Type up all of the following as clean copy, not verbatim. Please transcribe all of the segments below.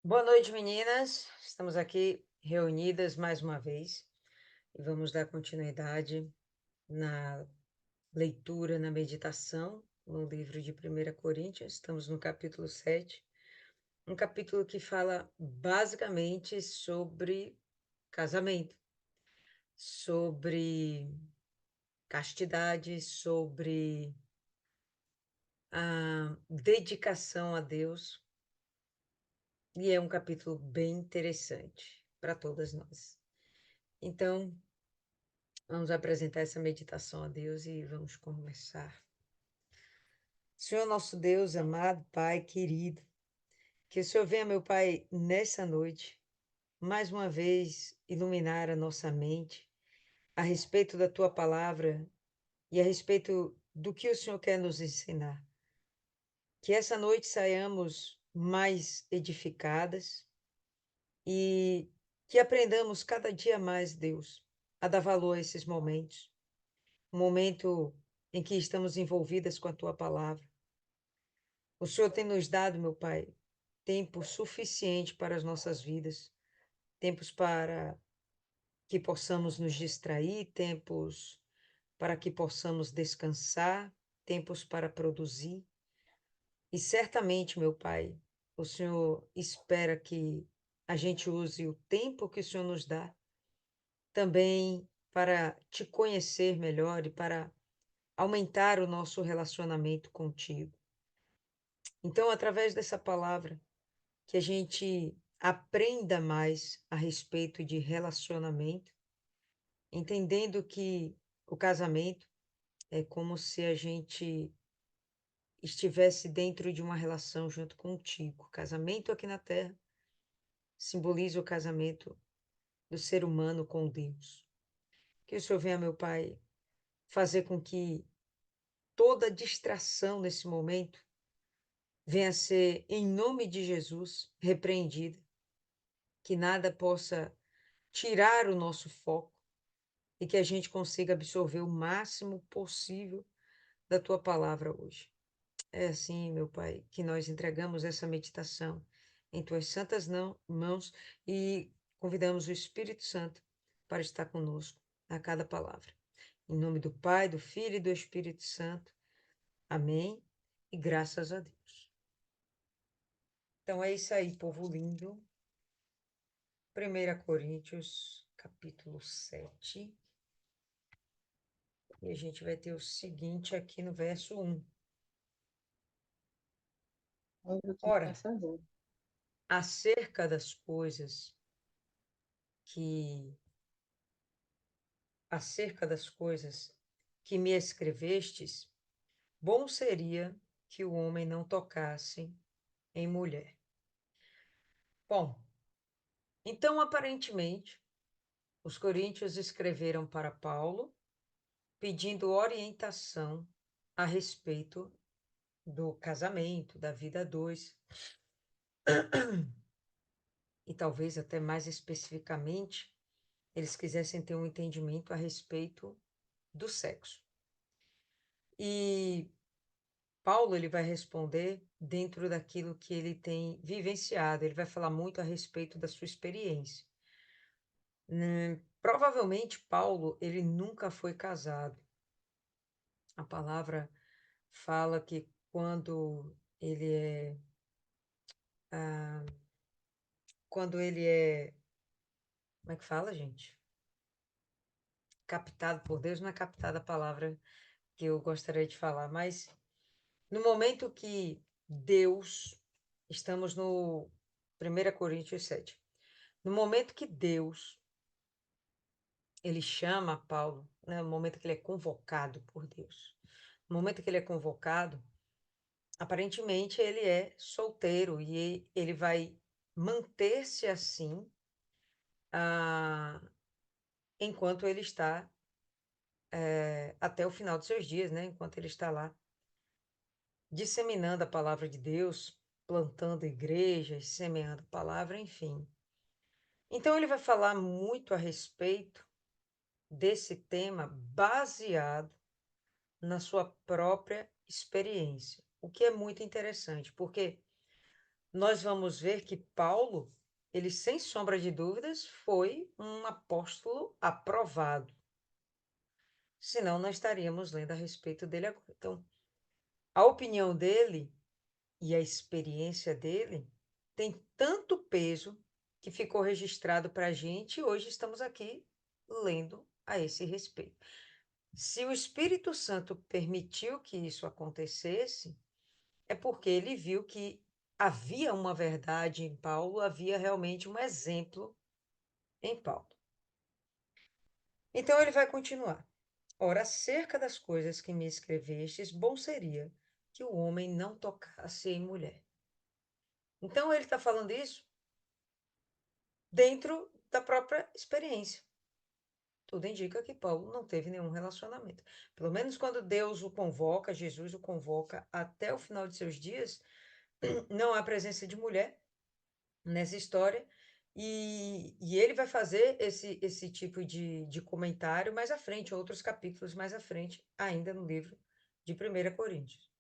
Boa noite, meninas. Estamos aqui reunidas mais uma vez e vamos dar continuidade na leitura, na meditação, no livro de 1 Coríntios. Estamos no capítulo 7, um capítulo que fala basicamente sobre casamento, sobre castidade, sobre a dedicação a Deus, e é um capítulo bem interessante para todas nós. Então, vamos apresentar essa meditação a Deus e vamos começar. Senhor nosso Deus, amado Pai, querido, que o Senhor venha, meu Pai, nessa noite, mais uma vez, iluminar a nossa mente a respeito da Tua palavra e a respeito do que o Senhor quer nos ensinar. Que essa noite saiamos mais edificadas e que aprendamos cada dia mais, Deus, a dar valor a esses momentos. Um momento em que estamos envolvidas com a Tua palavra. O Senhor tem nos dado, meu Pai, tempo suficiente para as nossas vidas, tempos para que possamos nos distrair, tempos para que possamos descansar, tempos para produzir. E certamente, meu Pai, o Senhor espera que a gente use o tempo que o Senhor nos dá também para te conhecer melhor e para aumentar o nosso relacionamento contigo. Então, através dessa palavra, que a gente aprenda mais a respeito de relacionamento, entendendo que o casamento é como se a gente estivesse dentro de uma relação junto contigo. O casamento aqui na Terra simboliza o casamento do ser humano com Deus. Que o Senhor venha, meu Pai, fazer com que toda distração nesse momento venha a ser, em nome de Jesus, repreendida, que nada possa tirar o nosso foco e que a gente consiga absorver o máximo possível da tua palavra hoje. É assim, meu Pai, que nós entregamos essa meditação em tuas santas mãos e convidamos o Espírito Santo para estar conosco a cada palavra. Em nome do Pai, do Filho e do Espírito Santo. Amém. E graças a Deus. Então é isso aí, povo lindo. 1 Coríntios, capítulo 7. E a gente vai ter o seguinte aqui no verso 1. Eu tô Ora, caçador. acerca das coisas que acerca das coisas que me escrevestes, bom seria que o homem não tocasse em mulher. Bom, então aparentemente os coríntios escreveram para Paulo pedindo orientação a respeito do casamento, da vida a dois, e talvez até mais especificamente eles quisessem ter um entendimento a respeito do sexo. E Paulo ele vai responder dentro daquilo que ele tem vivenciado, ele vai falar muito a respeito da sua experiência. Provavelmente Paulo ele nunca foi casado. A palavra fala que ah, quando ele é, como é que fala, gente? Captado por Deus, não é captada a palavra que eu gostaria de falar, mas no momento que Deus, estamos no 1 Coríntios 7, no momento que Deus, ele chama Paulo, né, no momento que ele é convocado por Deus, no momento que ele é convocado, aparentemente ele é solteiro e ele vai manter-se assim ah, enquanto ele está até o final dos seus dias, né, enquanto ele está lá disseminando a palavra de Deus, plantando igrejas, semeando a palavra, enfim. Então, ele vai falar muito a respeito desse tema baseado na sua própria experiência, o que é muito interessante, porque nós vamos ver que Paulo, ele, sem sombra de dúvidas, foi um apóstolo aprovado. Senão, nós estaríamos lendo a respeito dele agora. Então, a opinião dele e a experiência dele tem tanto peso que ficou registrado para a gente e hoje estamos aqui lendo a esse respeito. Se o Espírito Santo permitiu que isso acontecesse, é porque ele viu que havia uma verdade em Paulo, havia realmente um exemplo em Paulo. Então ele vai continuar. Ora, acerca das coisas que me escrevestes, bom seria que o homem não tocasse em mulher. Então ele está falando isso dentro da própria experiência. Tudo indica que Paulo não teve nenhum relacionamento. Pelo menos quando Deus o convoca, Jesus o convoca até o final de seus dias, não há presença de mulher nessa história. E ele vai fazer esse tipo de comentário mais à frente, outros capítulos mais à frente, ainda no livro de 1 Coríntios.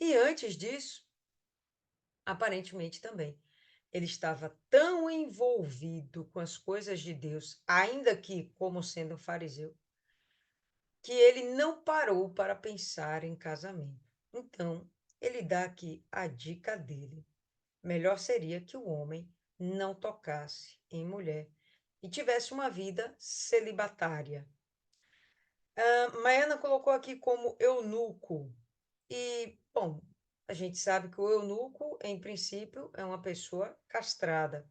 E antes disso, aparentemente também, ele estava tão envolvido com as coisas de Deus, ainda que como sendo um fariseu, que ele não parou para pensar em casamento. Então, ele dá aqui a dica dele. Melhor seria que o homem não tocasse em mulher e tivesse uma vida celibatária. Maiana colocou aqui como eunuco. E, bom, a gente sabe que o eunuco, em princípio, é uma pessoa castrada.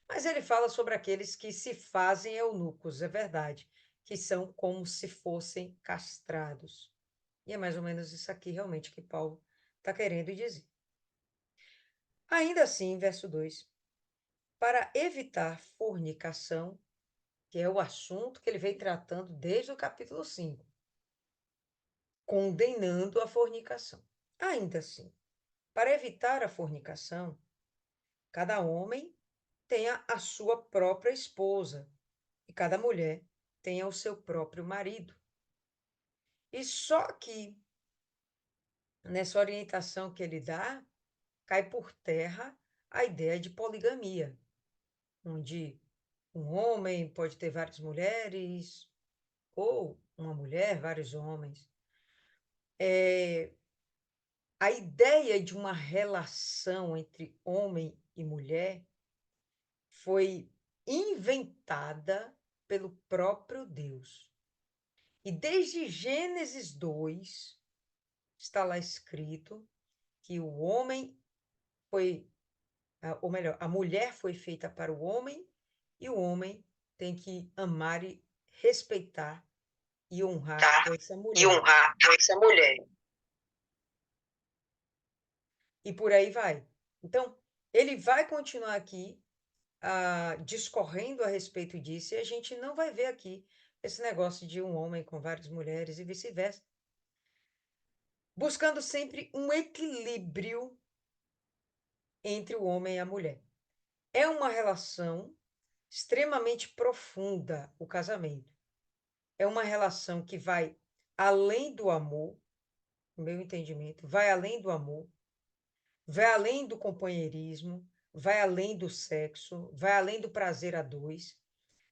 Mas ele fala sobre aqueles que se fazem eunucos, é verdade, que são como se fossem castrados. E é mais ou menos isso aqui realmente que Paulo está querendo dizer. Ainda assim, verso 2, para evitar fornicação, que é o assunto que ele vem tratando desde o capítulo 5, condenando a fornicação. Ainda assim, para evitar a fornicação, cada homem tenha a sua própria esposa e cada mulher tenha o seu próprio marido. E só que nessa orientação que ele dá, cai por terra a ideia de poligamia, onde um homem pode ter várias mulheres, ou uma mulher, vários homens. A ideia de uma relação entre homem e mulher foi inventada pelo próprio Deus. E desde Gênesis 2, está lá escrito que o homem foi, ou melhor, a mulher foi feita para o homem e o homem tem que amar e respeitar e honrar essa E mulher. honrar essa mulher. E por aí vai. Então, ele vai continuar aqui discorrendo a respeito disso, e a gente não vai ver aqui esse negócio de um homem com várias mulheres e vice-versa. Buscando sempre um equilíbrio entre o homem e a mulher. É uma relação extremamente profunda, o casamento. É uma relação que vai além do amor, no meu entendimento, vai além do amor, vai além do companheirismo, vai além do sexo, vai além do prazer a dois.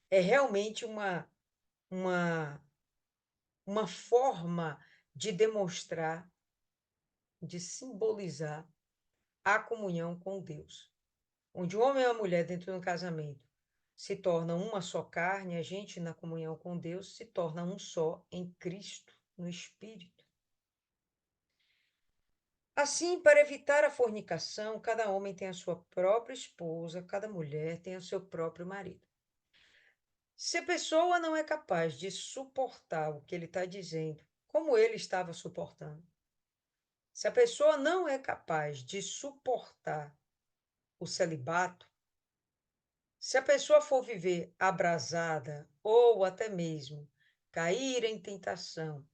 É realmente uma forma de demonstrar, de simbolizar a comunhão com Deus. Onde o homem e a mulher dentro do casamento se tornam uma só carne, a gente na comunhão com Deus se torna um só em Cristo, no Espírito. Assim, para evitar a fornicação, cada homem tem a sua própria esposa, cada mulher tem o seu próprio marido. Se a pessoa não é capaz de suportar o que ele está dizendo, como ele estava suportando, se a pessoa não é capaz de suportar o celibato, se a pessoa for viver abrasada ou até mesmo cair em tentação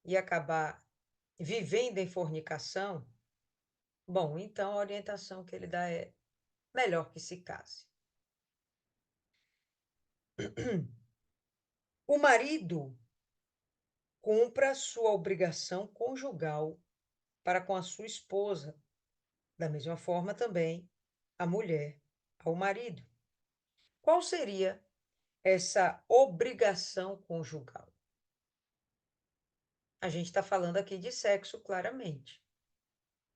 e acabar vivendo em fornicação, bom, então a orientação que ele dá é melhor que se case. O marido cumpra sua obrigação conjugal para com a sua esposa, Da mesma forma também a mulher ao marido. Qual seria essa obrigação conjugal? A gente está falando aqui de sexo, claramente.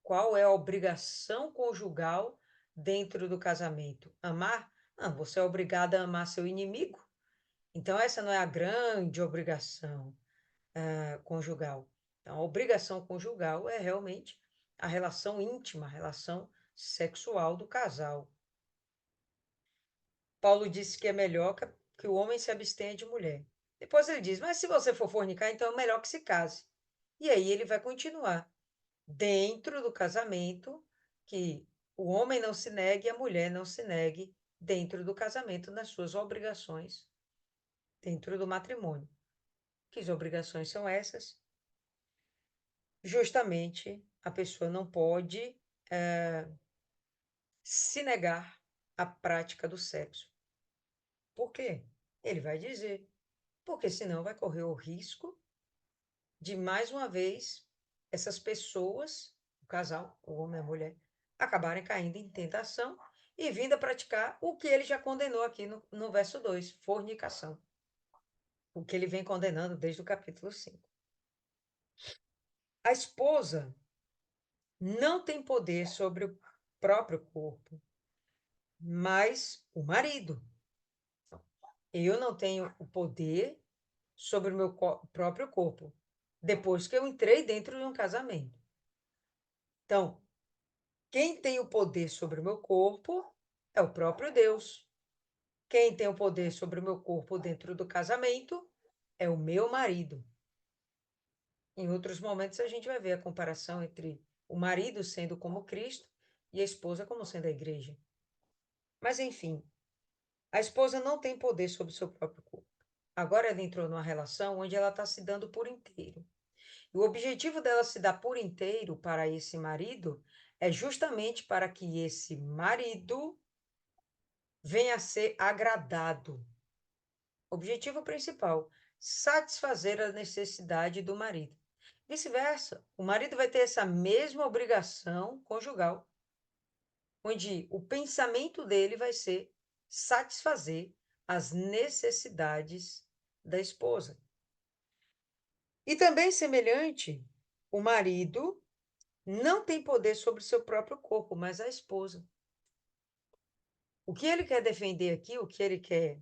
Qual é a obrigação conjugal dentro do casamento? Amar? Não, você é obrigada a amar seu inimigo. Então, essa não é a grande obrigação conjugal. Então, a obrigação conjugal é realmente a relação íntima, a relação sexual do casal. Paulo disse que é melhor que o homem se abstenha de mulher. Depois ele diz, mas se você for fornicar, então é melhor que se case. E aí ele vai continuar dentro do casamento, que o homem não se negue, a mulher não se negue dentro do casamento nas suas obrigações dentro do matrimônio. Que obrigações são essas? Justamente a pessoa não pode se negar à prática do sexo. Por quê? Ele vai dizer, porque senão vai correr o risco de, mais uma vez, essas pessoas, o casal, o homem e a mulher, acabarem caindo em tentação e vindo a praticar o que ele já condenou aqui no verso 2, fornicação. O que ele vem condenando desde o capítulo 5. A esposa não tem poder sobre o próprio corpo, mas o marido. Eu não tenho o poder sobre o meu próprio corpo, depois que eu entrei dentro de um casamento. Então, quem tem o poder sobre o meu corpo é o próprio Deus. Quem tem o poder sobre o meu corpo dentro do casamento é o meu marido. Em outros momentos, a gente vai ver a comparação entre o marido sendo como Cristo e a esposa como sendo a igreja. Mas, enfim, a esposa não tem poder sobre o seu próprio corpo. Agora ela entrou numa relação onde ela está se dando por inteiro. E o objetivo dela se dar por inteiro para esse marido é justamente para que esse marido venha a ser agradado. Objetivo principal: satisfazer a necessidade do marido. Vice-versa, o marido vai ter essa mesma obrigação conjugal, onde o pensamento dele vai ser satisfazer as necessidades da esposa. E também semelhante, o marido não tem poder sobre o seu próprio corpo, mas a esposa. O que ele quer defender aqui, o que ele quer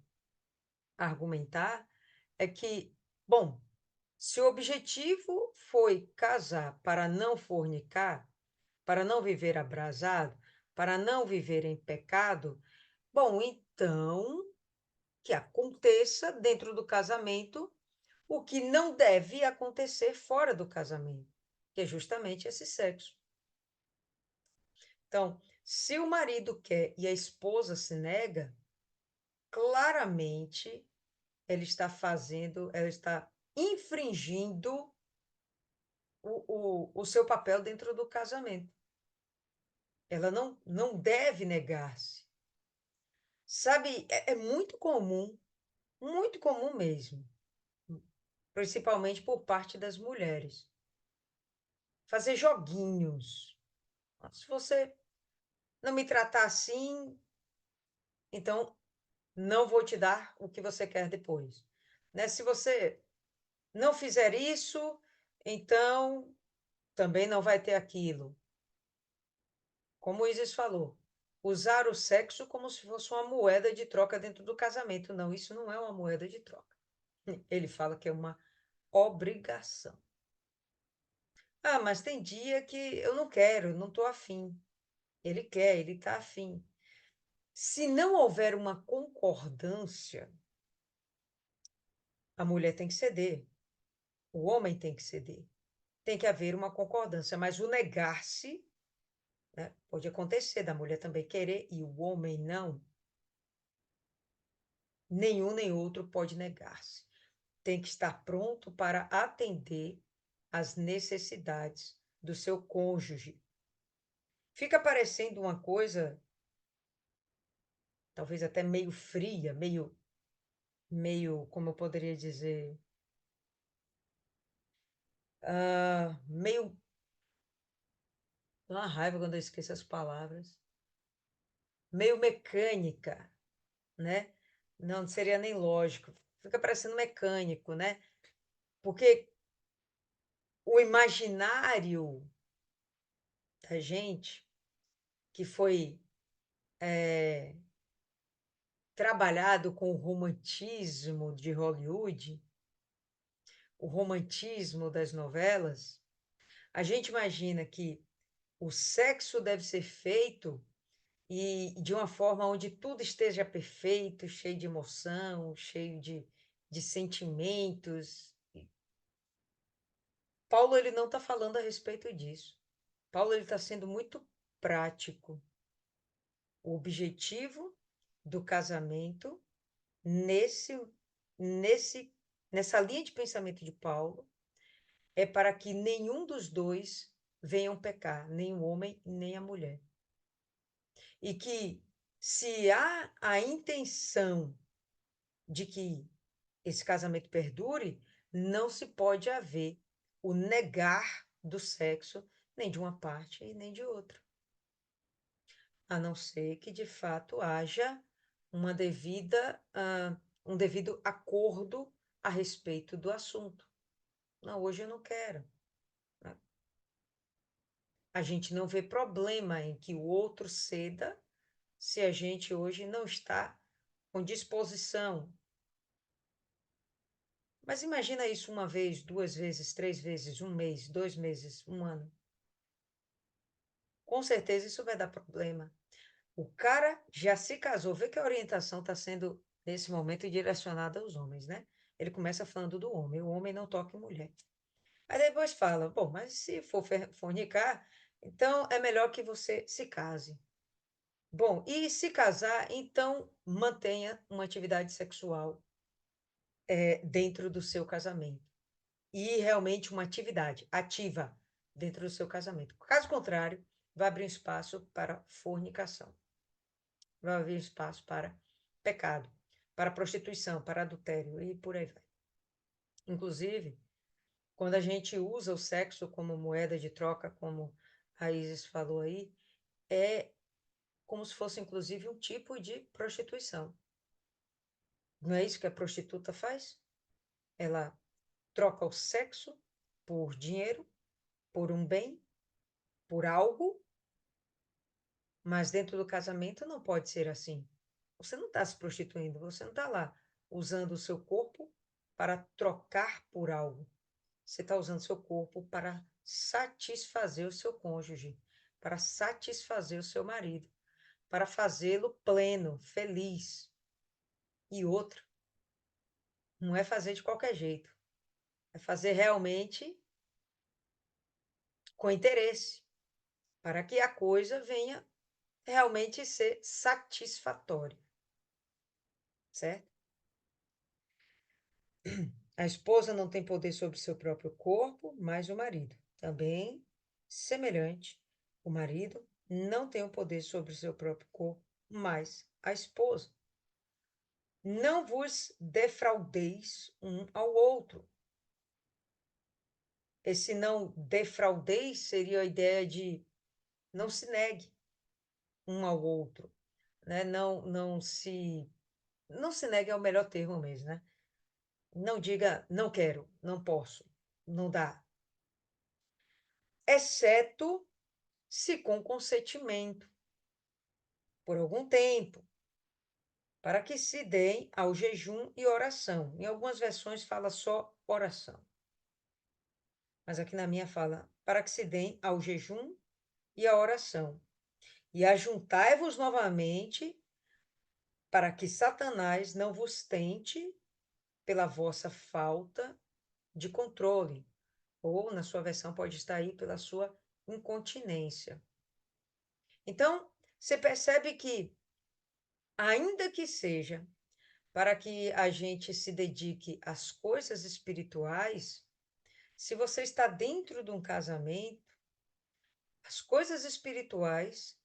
argumentar, é que, bom, se o objetivo foi casar para não fornicar, para não viver abrasado, para não viver em pecado, bom, então que aconteça dentro do casamento o que não deve acontecer fora do casamento, que é justamente esse sexo. Então, se o marido quer e a esposa se nega, claramente ela está infringindo o seu papel dentro do casamento. Ela não deve negar-se. Sabe, é muito comum mesmo, principalmente por parte das mulheres, fazer joguinhos. Se você não me tratar assim, então não vou te dar o que você quer depois. Né? Se você não fizer isso, então também não vai ter aquilo. Como o Isis falou, usar o sexo como se fosse uma moeda de troca dentro do casamento. Não, isso não é uma moeda de troca. Ele fala que é uma obrigação. Ah, mas tem dia que eu não quero, não estou afim. Ele quer, ele está afim. Se não houver uma concordância, a mulher tem que ceder, o homem tem que ceder. Tem que haver uma concordância, mas o negar-se, né, pode acontecer da mulher também querer e o homem não. Nenhum nem outro pode negar-se. Tem que estar pronto para atender às necessidades do seu cônjuge. Fica parecendo uma coisa, talvez até meio fria, como eu poderia dizer, meio Dá uma raiva quando eu esqueço as palavras. Meio mecânica, né? Não seria nem lógico. Fica parecendo mecânico, né? Porque o imaginário da gente, que foi trabalhado com o romantismo de Hollywood, o romantismo das novelas, a gente imagina que o sexo deve ser feito e de uma forma onde tudo esteja perfeito, cheio de emoção, cheio de sentimentos. Paulo ele não está falando a respeito disso. Paulo ele está sendo muito prático. O objetivo do casamento nesse, nesse, nessa linha de pensamento de Paulo é para que nenhum dos dois venham pecar, nem o homem nem a mulher. E que se há a intenção de que esse casamento perdure, não se pode haver o negar do sexo nem de uma parte e nem de outra. A não ser que de fato haja uma devida, um devido acordo a respeito do assunto. Não, hoje eu não quero. Né? A gente não vê problema em que o outro ceda se a gente hoje não está com disposição. Mas imagina isso uma vez, duas vezes, três vezes, um mês, 2 meses, um ano. Com certeza isso vai dar problema. O cara já se casou, vê que a orientação está sendo, nesse momento, direcionada aos homens, né? Ele começa falando do homem, o homem não toca em mulher. Aí depois fala, bom, mas se for fornicar, então é melhor que você se case. Bom, e se casar, então mantenha uma atividade sexual dentro do seu casamento. E realmente uma atividade ativa dentro do seu casamento. Caso contrário, vai abrir espaço para fornicação. Vai haver espaço para pecado, para prostituição, para adultério e por aí vai. Inclusive, quando a gente usa o sexo como moeda de troca, como a Isis falou aí, é como se fosse inclusive um tipo de prostituição. Não é isso que a prostituta faz? Ela troca o sexo por dinheiro, por um bem, por algo, mas dentro do casamento não pode ser assim. Você não está se prostituindo, você não está lá usando o seu corpo para trocar por algo. Você está usando seu corpo para satisfazer o seu cônjuge, para satisfazer o seu marido, para fazê-lo pleno, feliz. E outro, não é fazer de qualquer jeito, é fazer realmente com interesse, para que a coisa venha realmente ser satisfatória, certo? A esposa não tem poder sobre seu próprio corpo, mas o marido. Também, semelhante, o marido não tem o poder sobre seu próprio corpo, mas a esposa. Não vos defraudeis um ao outro. Esse não defraudeis seria a ideia de não se negue um ao outro, né? Não se negue é o melhor termo mesmo, né? Não diga não quero, não posso, não dá, exceto se com consentimento, por algum tempo, para que se deem ao jejum e oração. Em algumas versões fala só oração, mas aqui na minha fala para que se deem ao jejum e à oração. E ajuntai-vos novamente para que Satanás não vos tente pela vossa falta de controle, ou na sua versão pode estar aí pela sua incontinência. Então, você percebe que, ainda que seja para que a gente se dedique às coisas espirituais, se você está dentro de um casamento, as coisas espirituais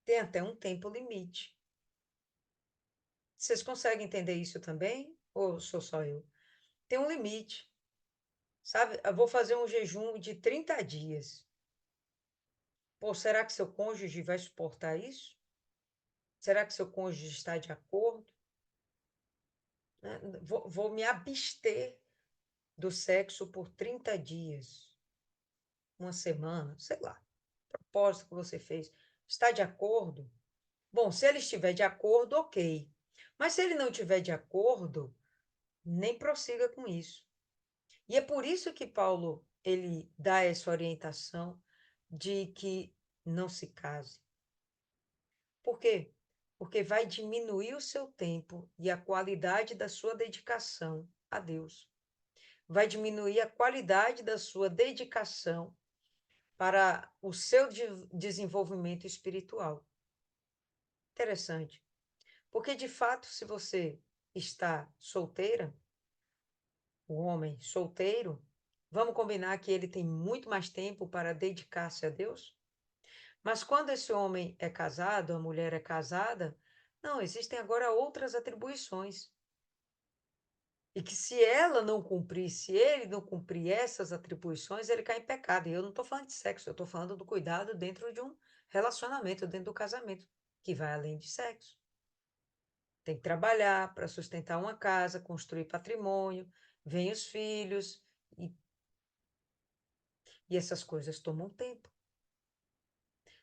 têm até um tempo limite. Vocês conseguem entender isso também? Ou sou só eu? Tem um limite, sabe? Eu vou fazer um jejum de 30 dias. Pô, será que seu cônjuge vai suportar isso? Será que seu cônjuge está de acordo? Né? Vou me abster do sexo por 30 dias, uma semana, sei lá. Propósito que você fez. Está de acordo? Bom, se ele estiver de acordo, ok. Mas se ele não estiver de acordo, nem prossiga com isso. E é por isso que Paulo ele dá essa orientação de que não se case. Por quê? Porque vai diminuir o seu tempo e a qualidade da sua dedicação a Deus. Vai diminuir a qualidade da sua dedicação para o seu desenvolvimento espiritual. Interessante. Porque, de fato, se você está solteira, o homem solteiro, vamos combinar que ele tem muito mais tempo para dedicar-se a Deus? Mas quando esse homem é casado, a mulher é casada, não, existem agora outras atribuições. E que se ela não cumprir, se ele não cumprir essas atribuições, ele cai em pecado. E eu não estou falando de sexo, eu estou falando do cuidado dentro de um relacionamento, dentro do casamento, que vai além de sexo. Tem que trabalhar para sustentar uma casa, construir patrimônio, vem os filhos, e essas coisas tomam tempo.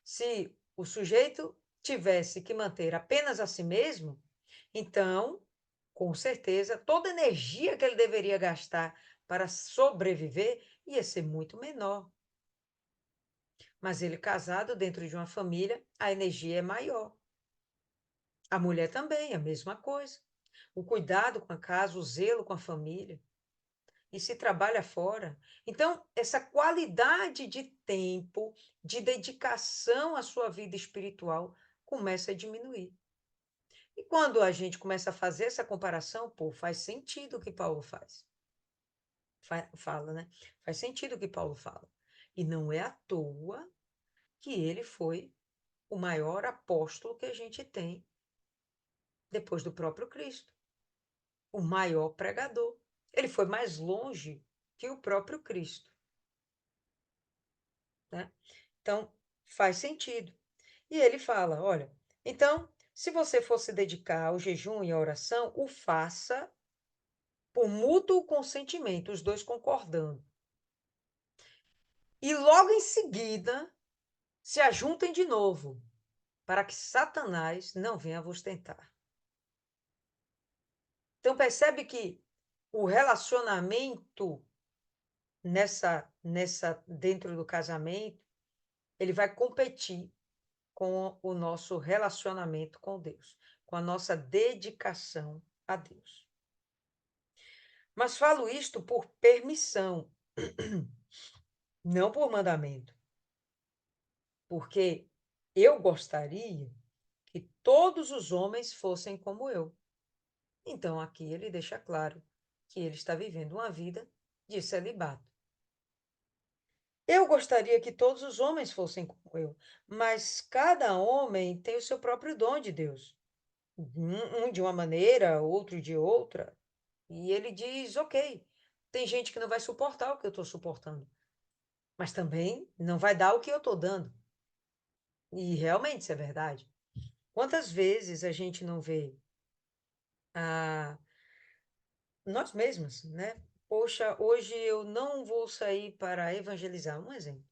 Se o sujeito tivesse que manter apenas a si mesmo, então, com certeza, toda a energia que ele deveria gastar para sobreviver ia ser muito menor. Mas ele casado dentro de uma família, a energia é maior. A mulher também, a mesma coisa. O cuidado com a casa, o zelo com a família. E se trabalha fora. Então, essa qualidade de tempo, de dedicação à sua vida espiritual, começa a diminuir. E quando a gente começa a fazer essa comparação, pô, faz sentido o que Paulo faz. Fala, né? Faz sentido o que Paulo fala. E não é à toa que ele foi o maior apóstolo que a gente tem depois do próprio Cristo, o maior pregador. Ele foi mais longe que o próprio Cristo, né? Então, faz sentido. E ele fala: olha, então, se você for se dedicar ao jejum e à oração, o faça por mútuo consentimento, os dois concordando. E logo em seguida, se ajuntem de novo, para que Satanás não venha vos tentar. Então, percebe que o relacionamento dentro do casamento, ele vai competir com o nosso relacionamento com Deus, com a nossa dedicação a Deus. Mas falo isto por permissão, não por mandamento. Porque eu gostaria que todos os homens fossem como eu. Então, aqui ele deixa claro que ele está vivendo uma vida de celibato. Eu gostaria que todos os homens fossem como eu, mas cada homem tem o seu próprio dom de Deus. Um de uma maneira, outro de outra. E ele diz: ok, tem gente que não vai suportar o que eu estou suportando, mas também não vai dar o que eu estou dando. E realmente isso é verdade. Quantas vezes a gente não vê nós mesmos, né? Poxa, hoje eu não vou sair para evangelizar, um exemplo,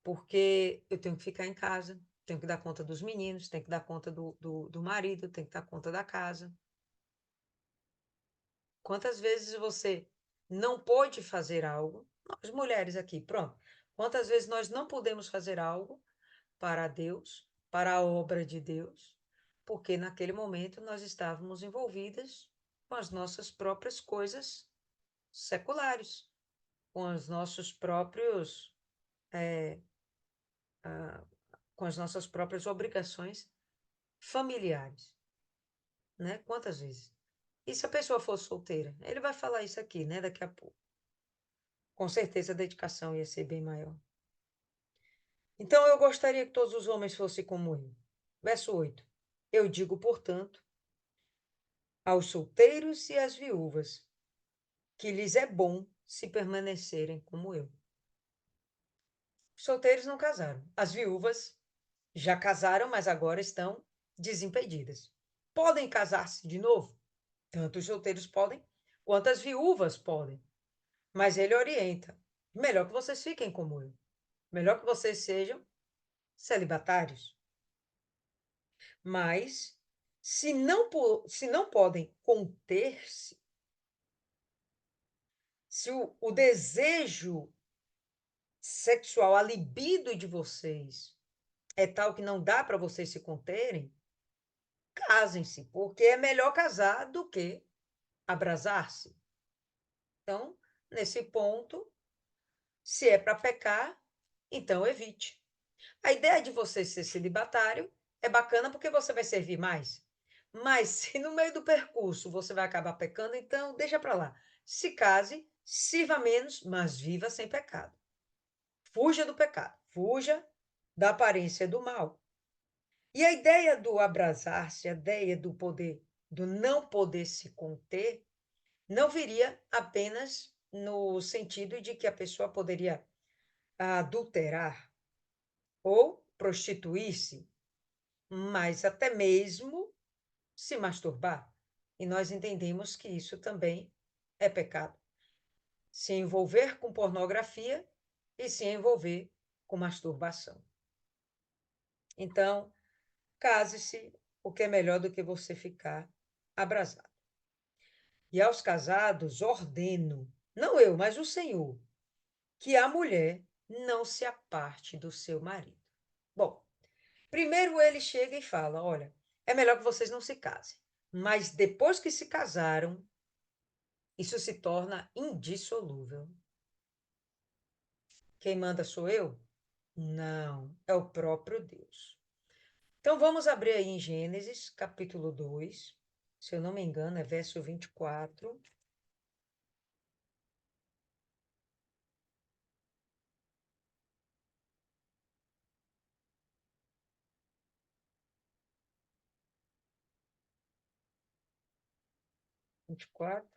porque eu tenho que ficar em casa, tenho que dar conta dos meninos, tenho que dar conta do marido, tenho que dar conta da casa. Quantas vezes você não pode fazer algo? Nós mulheres aqui, pronto. Quantas vezes nós não podemos fazer algo para Deus, para a obra de Deus, porque naquele momento nós estávamos envolvidas com as nossas próprias coisas seculares, com os nossos próprios, ah, com as nossas próprias obrigações familiares, né? Quantas vezes? E se a pessoa for solteira? Ele vai falar isso aqui, né? Daqui a pouco. Com certeza a dedicação ia ser bem maior. Então eu gostaria que todos os homens fossem como eu. Verso 8. Eu digo, portanto, aos solteiros e às viúvas, que lhes é bom se permanecerem como eu. solteiros não casaram. As viúvas já casaram, mas agora estão desimpedidas. Podem casar-se de novo? Tanto os solteiros podem, quanto as viúvas podem. Mas ele orienta: melhor que vocês fiquem como eu. Melhor que vocês sejam celibatários. Mas, se não podem conter-se, se o desejo sexual, a libido de vocês é tal que não dá para vocês se conterem, casem-se, porque é melhor casar do que abrasar-se. Então, nesse ponto, se é para pecar, então evite. A ideia de você ser celibatário é bacana porque você vai servir mais. Mas se no meio do percurso você vai acabar pecando, então deixa para lá. Se case, sirva menos, mas viva sem pecado. Fuja do pecado, fuja da aparência do mal. E a ideia do abrasar-se, a ideia do poder, do não poder se conter, não viria apenas no sentido de que a pessoa poderia adulterar ou prostituir-se, mas até mesmo se masturbar. E nós entendemos que isso também é pecado. Se envolver com pornografia e se envolver com masturbação. Então, case-se, o que é melhor do que você ficar abrasado. E aos casados ordeno, não eu, mas o Senhor, que a mulher não se aparte do seu marido. Bom, primeiro ele chega e fala: olha, é melhor que vocês não se casem. Mas depois que se casaram, isso se torna indissolúvel. Quem manda sou eu? Não, é o próprio Deus. Então vamos abrir aí em Gênesis, capítulo 2. Se eu não me engano, é verso 24. 24.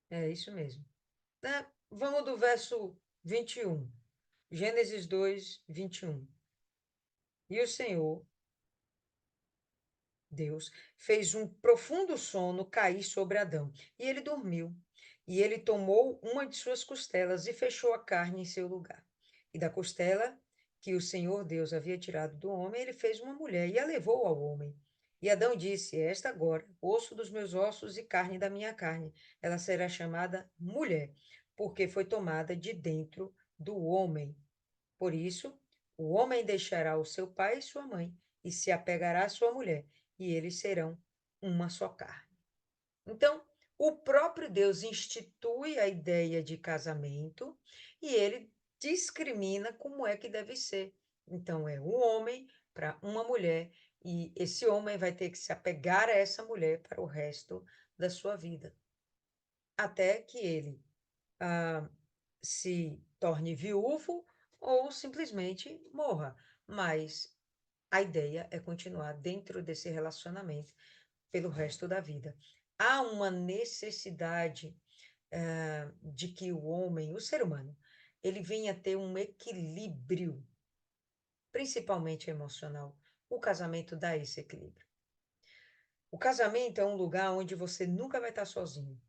É isso mesmo. Vamos do verso 21. Gênesis 2, 21. E o Senhor, Deus, fez um profundo sono cair sobre Adão, e ele dormiu. E ele tomou uma de suas costelas e fechou a carne em seu lugar. E da costela que o Senhor Deus havia tirado do homem, ele fez uma mulher e a levou ao homem. E Adão disse: esta agora, osso dos meus ossos e carne da minha carne, ela será chamada mulher, porque foi tomada de dentro do homem. Por isso, o homem deixará o seu pai e sua mãe, e se apegará à sua mulher, e eles serão uma só carne. Então, o próprio Deus institui a ideia de casamento e ele discrimina como é que deve ser. Então, é um homem para uma mulher, e esse homem vai ter que se apegar a essa mulher para o resto da sua vida, até que ele ah, se torne viúvo ou simplesmente morra. Mas a ideia é continuar dentro desse relacionamento pelo resto da vida. Há uma necessidade de que o homem, o ser humano, ele venha ter um equilíbrio, principalmente emocional. O casamento dá esse equilíbrio. O casamento é um lugar onde você nunca vai estar sozinho.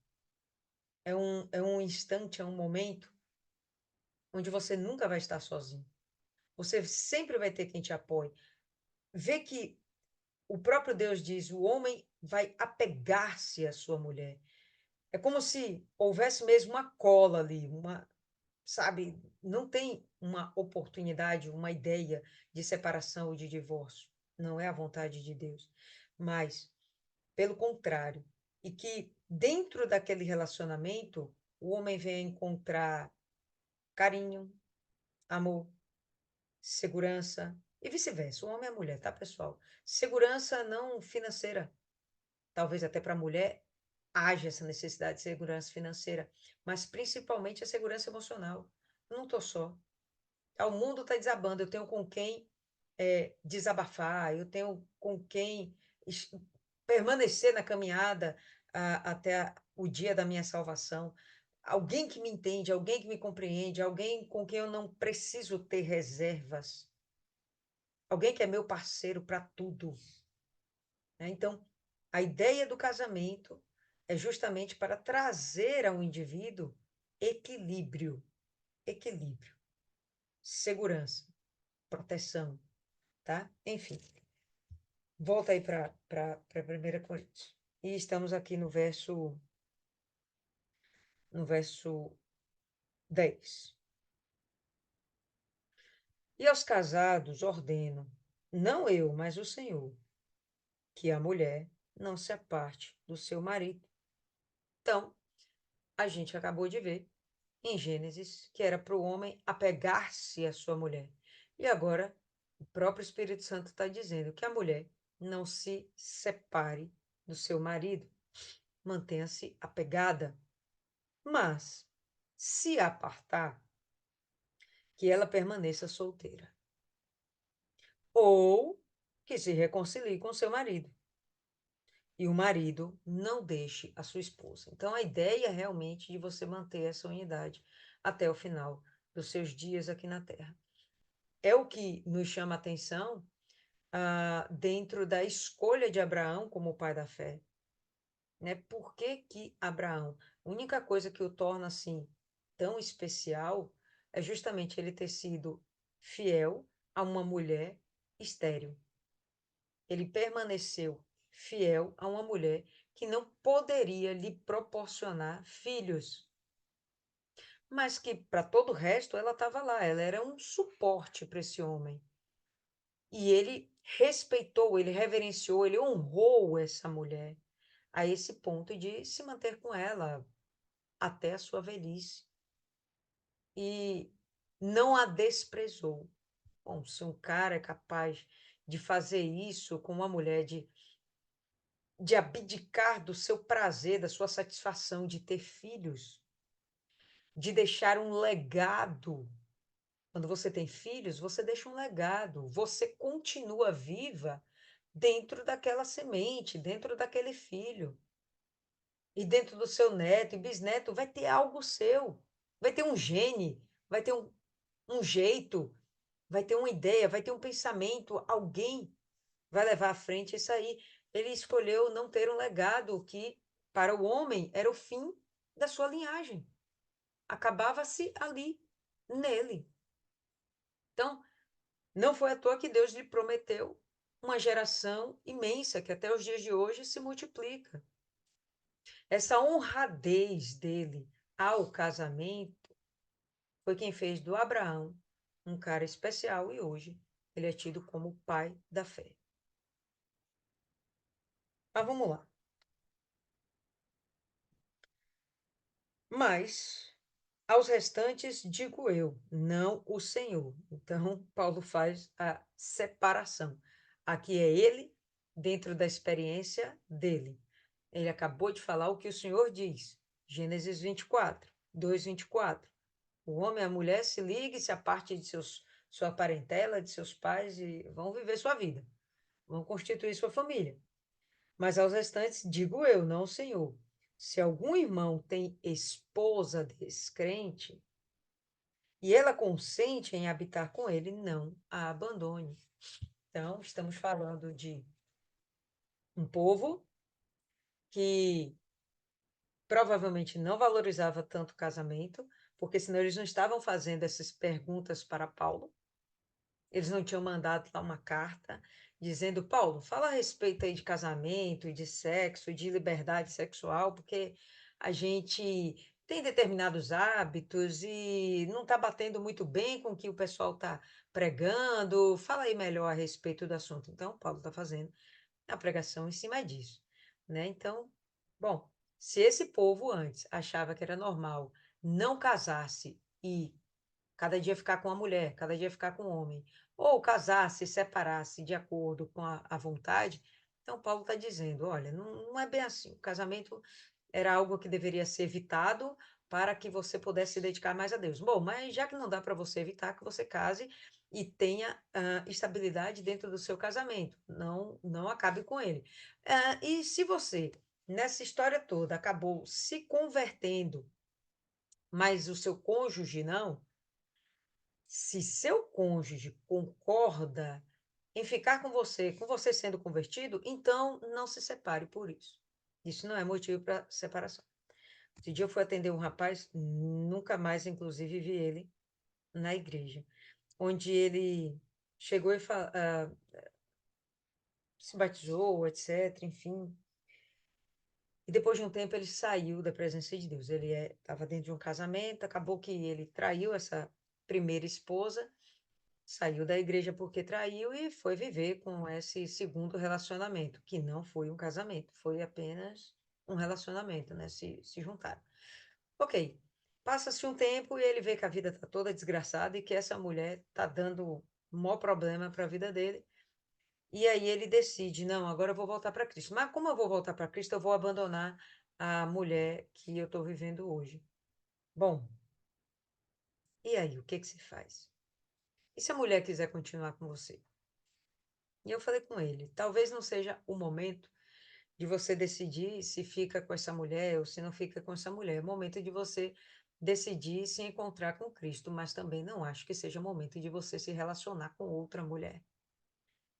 É um instante, é um momento onde você nunca vai estar sozinho. Você sempre vai ter quem te apoie. Vê que o próprio Deus diz: o homem vai apegar-se à sua mulher. É como se houvesse mesmo uma cola ali, sabe, não tem uma oportunidade, uma ideia de separação ou de divórcio. Não é a vontade de Deus. Mas, pelo contrário, e que dentro daquele relacionamento, o homem venha encontrar carinho, amor, segurança e vice-versa. O homem e a mulher, tá, pessoal? Segurança não financeira. Talvez até para a mulher haja essa necessidade de segurança financeira, mas principalmente a segurança emocional. Eu não estou só. O mundo está desabando, eu tenho com quem desabafar, eu tenho com quem permanecer na caminhada até o dia da minha salvação. alguém que me entende, alguém que me compreende, alguém com quem eu não preciso ter reservas, alguém que é meu parceiro para tudo, né? Então, a ideia do casamento é justamente para trazer ao indivíduo equilíbrio, equilíbrio, segurança, proteção, tá? Enfim, volta aí para 1 Coríntios. E estamos aqui no verso 10. E aos casados ordeno, não eu, mas o Senhor, que a mulher não se aparte do seu marido. Então, a gente acabou de ver em Gênesis que era para o homem apegar-se à sua mulher. E agora, o próprio Espírito Santo está dizendo que a mulher não se separe do seu marido, mantenha-se apegada, mas se apartar, que ela permaneça solteira, ou que se reconcilie com seu marido. E o marido não deixe a sua esposa. Então, a ideia é realmente de você manter essa unidade até o final dos seus dias aqui na Terra. É o que nos chama a atenção dentro da escolha de Abraão como pai da fé. Né? Por que que Abraão? A única coisa que o torna assim tão especial é justamente ele ter sido fiel a uma mulher estéril. Ele permaneceu fiel a uma mulher que não poderia lhe proporcionar filhos, mas que para todo o resto ela estava lá, ela era um suporte para esse homem. E ele respeitou, ele reverenciou, ele honrou essa mulher a esse ponto de se manter com ela até a sua velhice. E não a desprezou. Bom, se um cara é capaz de fazer isso com uma mulher, de abdicar do seu prazer, da sua satisfação de ter filhos, de deixar um legado. Quando você tem filhos, você deixa um legado, você continua viva dentro daquela semente, dentro daquele filho. E dentro do seu neto e bisneto vai ter algo seu, vai ter um gene, vai ter um jeito, vai ter uma ideia, vai ter um pensamento, alguém vai levar à frente isso aí. Ele escolheu não ter um legado que, para o homem, era o fim da sua linhagem. Acabava-se ali, nele. Então, não foi à toa que Deus lhe prometeu uma geração imensa que até os dias de hoje se multiplica. Essa honradez dele ao casamento foi quem fez do Abraão um cara especial e hoje ele é tido como o pai da fé. Mas vamos lá. Mas aos restantes digo eu, não o Senhor. Então, Paulo faz a separação. Aqui é ele, dentro da experiência dele. Ele acabou de falar o que o Senhor diz. Gênesis 24, 2, 24. O homem e a mulher se liguem, se aparte de sua parentela, de seus pais e vão viver sua vida. Vão constituir sua família. Mas aos restantes, digo eu, não o Senhor. Se algum irmão tem esposa descrente e ela consente em habitar com ele, não a abandone. Então, estamos falando de um povo que provavelmente não valorizava tanto o casamento, porque senão eles não estavam fazendo essas perguntas para Paulo. Eles não tinham mandado lá uma carta dizendo, Paulo, fala a respeito aí de casamento, de sexo, de liberdade sexual, porque a gente tem determinados hábitos e não está batendo muito bem com o que o pessoal está pregando. Fala aí melhor a respeito do assunto. Então, Paulo está fazendo a pregação em cima disso, né? Então, bom, se esse povo antes achava que era normal não casar-se e cada dia ficar com a mulher, cada dia ficar com o homem, ou casar-se, separar-se de acordo com a vontade. Então, Paulo está dizendo: olha, não é bem assim. O casamento era algo que deveria ser evitado para que você pudesse se dedicar mais a Deus. Bom, mas já que não dá para você evitar, que você case e tenha estabilidade dentro do seu casamento, não acabe com ele. E se você, nessa história toda, acabou se convertendo mas o seu cônjuge não, se seu cônjuge concorda em ficar com você sendo convertido, então não se separe por isso. Isso não é motivo para separação. Esse dia eu fui atender um rapaz, nunca mais, inclusive, vi ele na igreja, onde ele chegou e se batizou, etc., enfim. E depois de um tempo ele saiu da presença de Deus. Ele estava dentro de um casamento, acabou que ele traiu essa primeira esposa, saiu da igreja porque traiu e foi viver com esse segundo relacionamento, que não foi um casamento, foi apenas um relacionamento, né? Se juntaram. Ok. Passa-se um tempo e ele vê que a vida está toda desgraçada e que essa mulher está dando o maior problema para a vida dele. E aí ele decide, não, agora eu vou voltar para Cristo. Mas como eu vou voltar para Cristo, eu vou abandonar a mulher que eu estou vivendo hoje. Bom, e aí, o que que se faz? E se a mulher quiser continuar com você? E eu falei com ele, talvez não seja o momento de você decidir se fica com essa mulher ou se não fica com essa mulher. É o momento de você decidir se encontrar com Cristo, mas também não acho que seja o momento de você se relacionar com outra mulher.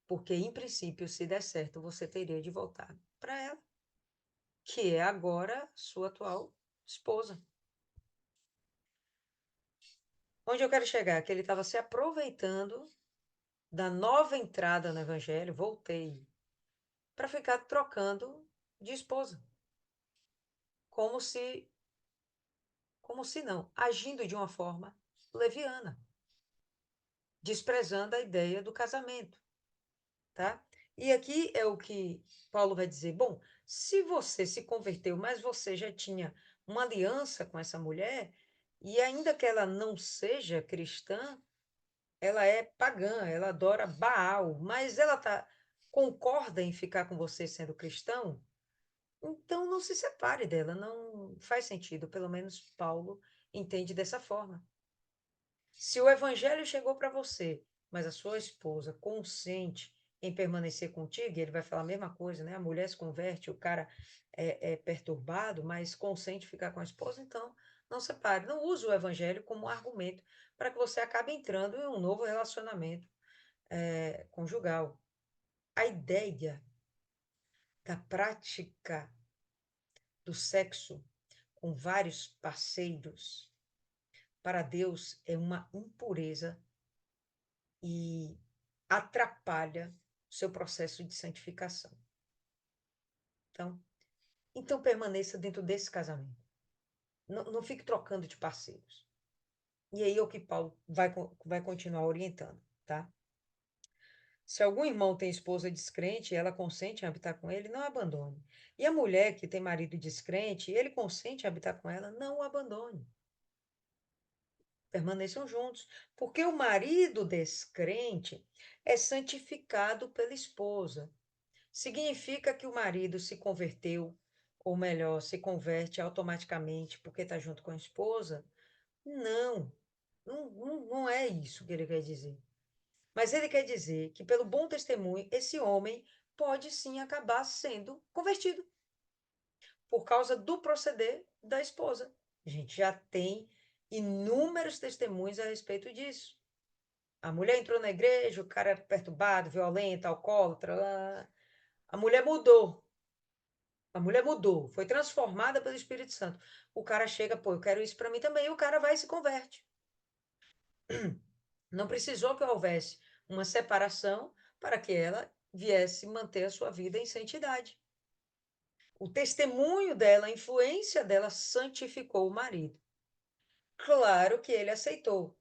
Porque, em princípio, se der certo, você teria de voltar para ela, que é agora sua atual esposa. Onde eu quero chegar? Que ele estava se aproveitando da nova entrada no Evangelho, voltei, para ficar trocando de esposa. Como se, como se não, agindo de uma forma leviana, desprezando a ideia do casamento, tá? E aqui é o que Paulo vai dizer, bom, se você se converteu, mas você já tinha uma aliança com essa mulher, e ainda que ela não seja cristã, ela é pagã, ela adora Baal, mas concorda em ficar com você sendo cristão, então não se separe dela, não faz sentido, pelo menos Paulo entende dessa forma. Se o evangelho chegou para você, mas a sua esposa consente em permanecer contigo, e ele vai falar a mesma coisa, né? A mulher se converte, o cara é perturbado, mas consente ficar com a esposa, então não separe. Não use o evangelho como argumento para que você acabe entrando em um novo relacionamento conjugal. A ideia da prática do sexo com vários parceiros para Deus é uma impureza e atrapalha o seu processo de santificação. Então permaneça dentro desse casamento. Não fique trocando de parceiros. E aí é o que Paulo vai continuar orientando, tá? Se algum irmão tem esposa descrente e ela consente em habitar com ele, não abandone. E a mulher que tem marido descrente e ele consente em habitar com ela, não o abandone. Permaneçam juntos, porque o marido descrente é santificado pela esposa. Significa que o marido se converteu, ou melhor, se converte automaticamente porque está junto com a esposa? Não, não é isso que ele quer dizer. Mas ele quer dizer que, pelo bom testemunho, esse homem pode sim acabar sendo convertido por causa do proceder da esposa. A gente já tem inúmeros testemunhos a respeito disso. A mulher entrou na igreja, o cara era perturbado, violento, alcoólatra. A mulher mudou. A mulher mudou, foi transformada pelo Espírito Santo. O cara chega, pô, eu quero isso para mim também, e o cara vai e se converte. Não precisou que houvesse uma separação para que ela viesse manter a sua vida em santidade. O testemunho dela, a influência dela santificou o marido. Claro que ele aceitou.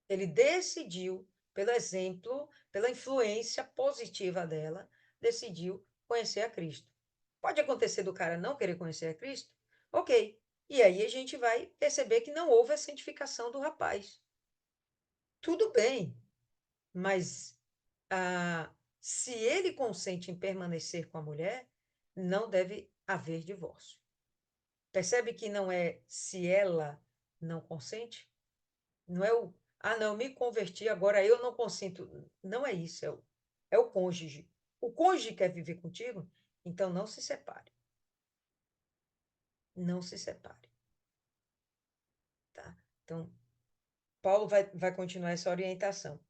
Ele decidiu, pelo exemplo, pela influência positiva dela, decidiu conhecer a Cristo. Pode acontecer do cara não querer conhecer a Cristo? Ok. E aí a gente vai perceber que não houve a santificação do rapaz. Tudo bem, mas se ele consente em permanecer com a mulher, não deve haver divórcio. Percebe que não é se ela não consente? Não é não, me converti, agora eu não consinto. Não é isso, é o cônjuge. O cônjuge quer viver contigo, então não se separe. Não se separe. Então, Paulo vai continuar essa orientação.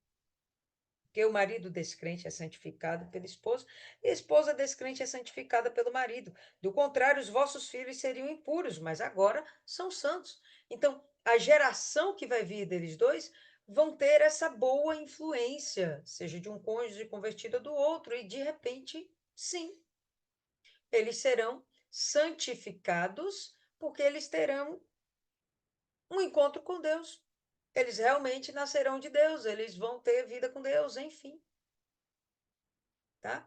Porque o marido descrente é santificado pela esposa, e a esposa descrente é santificada pelo marido. Do contrário, os vossos filhos seriam impuros, mas agora são santos. Então, a geração que vai vir deles dois vão ter essa boa influência, seja de um cônjuge convertido do outro, e de repente, sim, eles serão santificados, porque eles terão um encontro com Deus. Eles realmente nascerão de Deus, eles vão ter vida com Deus, enfim, tá?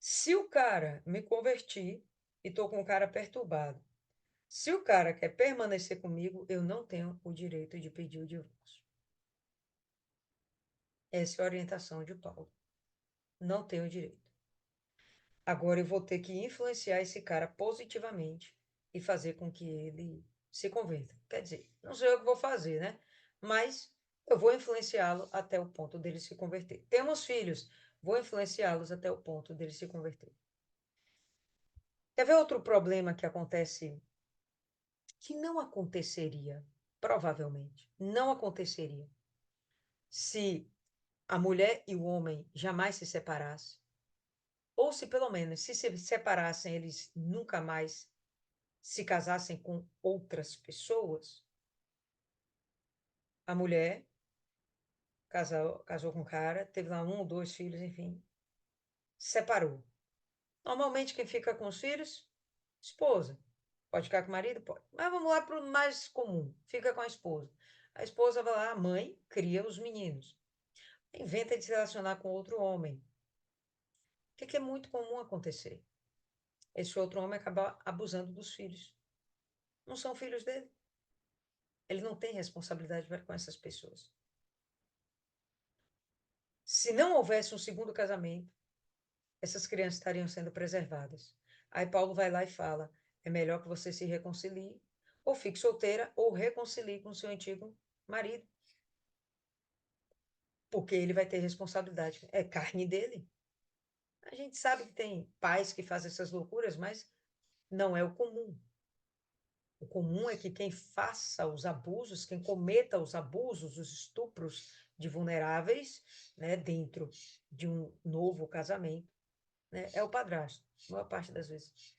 Se o cara me convertir e tô com o cara perturbado, se o cara quer permanecer comigo, eu não tenho o direito de pedir o divórcio. Essa é a orientação de Paulo. Não tenho direito. Agora eu vou ter que influenciar esse cara positivamente e fazer com que ele se converta. Quer dizer, não sei o que vou fazer, né? Mas eu vou influenciá-lo até o ponto dele se converter. Temos filhos, vou influenciá-los até o ponto dele se converter. Quer ver outro problema que acontece, que não aconteceria, provavelmente, não aconteceria, se a mulher e o homem jamais se separassem, ou se pelo menos se separassem, eles nunca mais se casassem com outras pessoas. A mulher casou com o cara, teve lá um ou dois filhos, enfim, separou. Normalmente quem fica com os filhos? Esposa. Pode ficar com o marido? Pode. Mas vamos lá para o mais comum. Fica com a esposa. A esposa vai lá, a mãe cria os meninos. Inventa de se relacionar com outro homem. O que é muito comum acontecer? Esse outro homem acaba abusando dos filhos. Não são filhos dele. Ele não tem responsabilidade com essas pessoas. Se não houvesse um segundo casamento, essas crianças estariam sendo preservadas. Aí Paulo vai lá e fala: é melhor que você se reconcilie, ou fique solteira, ou reconcilie com seu antigo marido. Porque ele vai ter responsabilidade. É carne dele. A gente sabe que tem pais que fazem essas loucuras, mas não é o comum. O comum é que quem faça os abusos, quem cometa os abusos, os estupros de vulneráveis, né, dentro de um novo casamento, né, é o padrasto, a maior parte das vezes.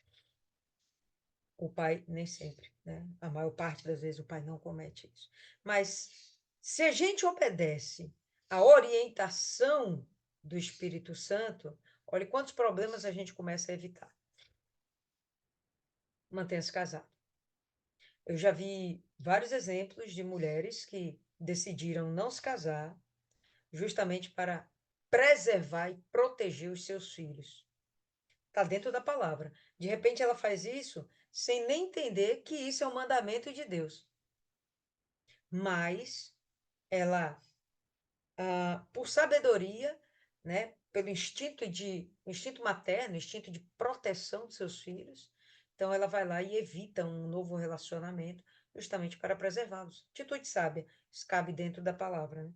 O pai, nem sempre, né? A maior parte das vezes o pai não comete isso. Mas se a gente obedece à orientação do Espírito Santo, olha quantos problemas a gente começa a evitar. Mantenha-se casado. Eu já vi vários exemplos de mulheres que decidiram não se casar justamente para preservar e proteger os seus filhos. Está dentro da palavra. De repente ela faz isso sem nem entender que isso é um mandamento de Deus. Mas ela, por sabedoria, né, pelo instinto materno, instinto de proteção dos seus filhos, então ela vai lá e evita um novo relacionamento justamente para preservá-los. Atitude sábia, isso cabe dentro da palavra, né?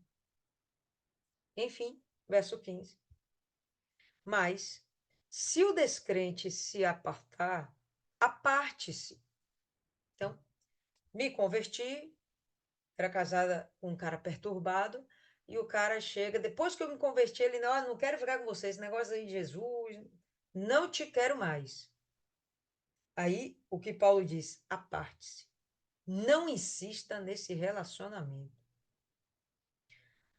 Enfim, verso 15. Mas, se o descrente se apartar, aparte-se. Então, me converti, era casada com um cara perturbado, e o cara chega, depois que eu me converti, ele, não, não quero ficar com você, esse negócio aí de Jesus, não te quero mais. Aí, o que Paulo diz, aparte-se. Não insista nesse relacionamento.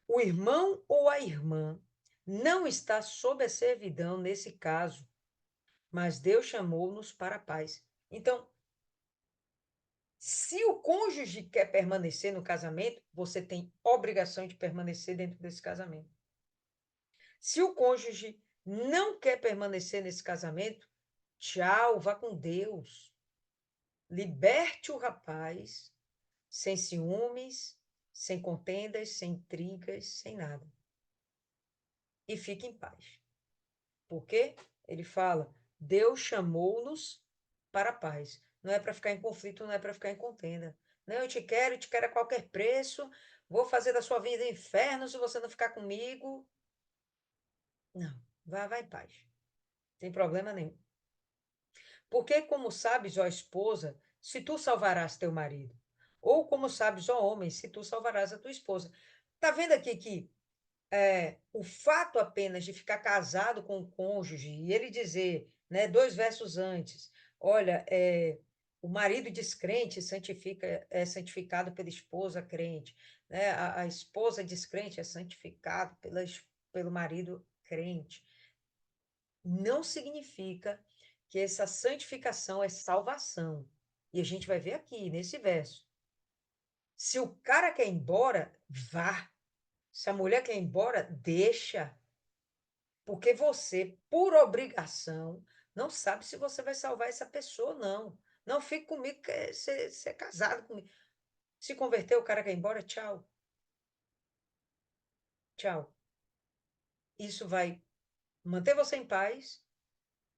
O irmão ou a irmã não está sob a servidão nesse caso, mas Deus chamou-nos para a paz. Então, se o cônjuge quer permanecer no casamento, você tem obrigação de permanecer dentro desse casamento. Se o cônjuge não quer permanecer nesse casamento, tchau, vá com Deus. Liberte o rapaz, sem ciúmes, sem contendas, sem intrigas, sem nada. E fique em paz. Por quê? Ele fala: Deus chamou-nos para a paz. Não é para ficar em conflito, não é para ficar em contenda. Não, eu te quero a qualquer preço, vou fazer da sua vida inferno se você não ficar comigo. Não, vá em paz. Não tem problema nenhum. Porque, como sabes, ó esposa, se tu salvarás teu marido, Ou como sábios, ó homem, se tu salvarás a tua esposa. Tá vendo aqui que o fato apenas de ficar casado com o cônjuge e ele dizer, né, 2 versos antes, olha, o marido descrente é santificado pela esposa crente, né? A esposa descrente é santificado pelo marido crente. Não significa que essa santificação é salvação. E a gente vai ver aqui, nesse verso. Se o cara quer ir embora, vá. Se a mulher quer ir embora, deixa. Porque você, por obrigação, não sabe se você vai salvar essa pessoa ou não. Não fique comigo, que você é casado comigo. Se converteu, o cara quer ir embora, tchau. Tchau. Isso vai manter você em paz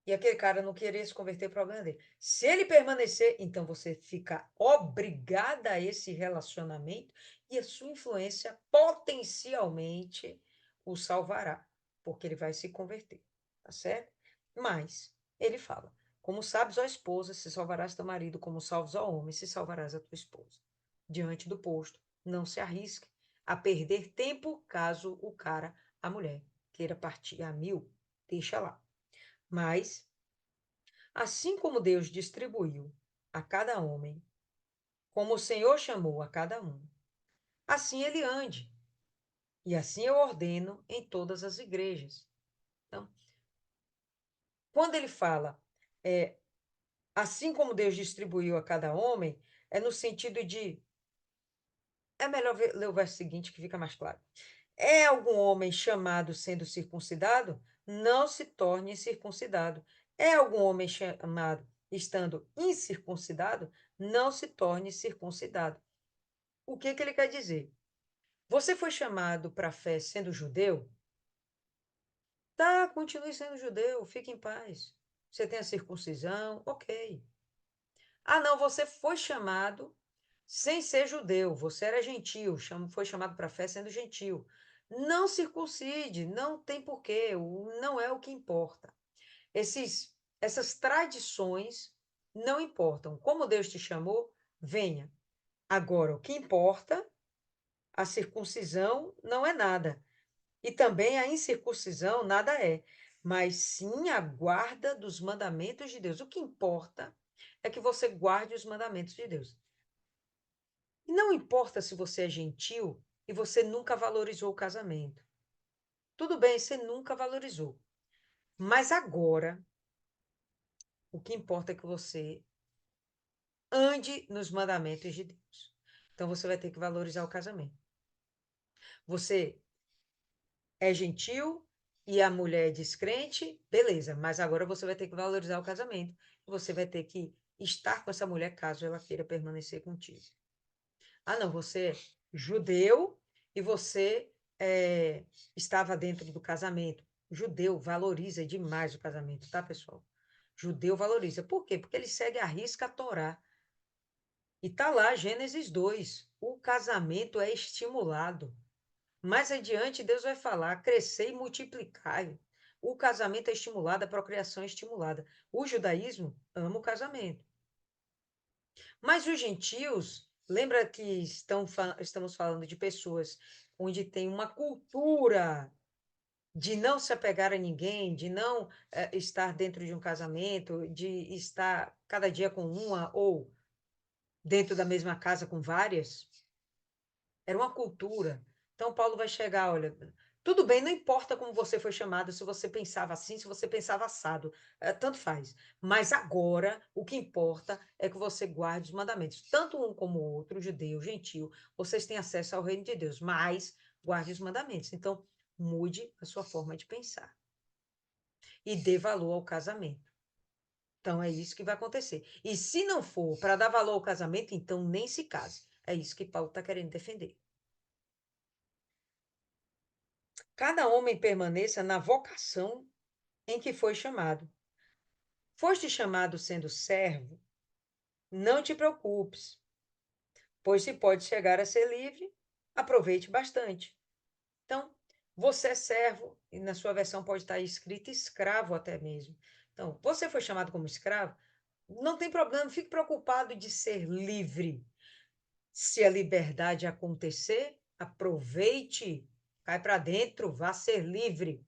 e aquele cara não querer se converter, problema dele. Se ele permanecer, então você fica obrigada a esse relacionamento e a sua influência potencialmente o salvará, porque ele vai se converter, tá certo? Mas ele fala: como sabes, ó esposa, se salvarás teu marido, como salvos, ó homem, se salvarás a tua esposa. Diante do posto, não se arrisque a perder tempo caso o cara, a mulher, queira partir a mil, deixa lá. Mas, assim como Deus distribuiu a cada homem, como o Senhor chamou a cada um, assim ele ande. E assim eu ordeno em todas as igrejas. Então, quando ele fala, é, assim como Deus distribuiu a cada homem, é no sentido de. É melhor ler o verso seguinte que fica mais claro. É algum homem chamado sendo circuncidado? Não se torne circuncidado. É algum homem chamado estando incircuncidado? Não se torne circuncidado. O que que ele quer dizer? Você foi chamado para a fé sendo judeu? Tá, continue sendo judeu, fique em paz. Você tem a circuncisão, ok. Ah, não, você foi chamado sem ser judeu, você era gentil, foi chamado para a fé sendo gentil. Não circuncide, não tem porquê, não é o que importa. Essas tradições não importam. Como Deus te chamou, venha. Agora, o que importa, a circuncisão não é nada. E também a incircuncisão nada é. Mas sim a guarda dos mandamentos de Deus. O que importa é que você guarde os mandamentos de Deus. E não importa se você é gentil e você nunca valorizou o casamento. Tudo bem, você nunca valorizou. Mas agora, o que importa é que você ande nos mandamentos de Deus. Então você vai ter que valorizar o casamento. Você é gentil e a mulher é descrente, beleza, mas agora você vai ter que valorizar o casamento. Você vai ter que estar com essa mulher caso ela queira permanecer contigo. Ah, não, você é judeu e você estava dentro do casamento. Judeu valoriza demais o casamento, tá, pessoal? Judeu valoriza. Por quê? Porque ele segue à risca a Torá. E tá lá, Gênesis 2. O casamento é estimulado. Mais adiante, Deus vai falar: crescer e multiplicar. O casamento é estimulado, a procriação é estimulada. O judaísmo ama o casamento. Mas os gentios, lembra que estamos falando de pessoas onde tem uma cultura de não se apegar a ninguém, de não estar dentro de um casamento, de estar cada dia com uma ou dentro da mesma casa com várias? Era uma cultura. Então, Paulo vai chegar, olha, tudo bem, não importa como você foi chamado, se você pensava assim, se você pensava assado, tanto faz. Mas agora, o que importa é que você guarde os mandamentos. Tanto um como o outro, judeu, gentil, vocês têm acesso ao reino de Deus, mas guarde os mandamentos. Então, mude a sua forma de pensar e dê valor ao casamento. Então, é isso que vai acontecer. E se não for para dar valor ao casamento, então nem se case. É isso que Paulo está querendo defender. Cada homem permaneça na vocação em que foi chamado. Foste chamado sendo servo? Não te preocupes, pois se pode chegar a ser livre, aproveite bastante. Então, você é servo, e na sua versão pode estar escrito escravo até mesmo. Então, você foi chamado como escravo? Não tem problema, não fique preocupado de ser livre. Se a liberdade acontecer, aproveite, cai para dentro, vá ser livre.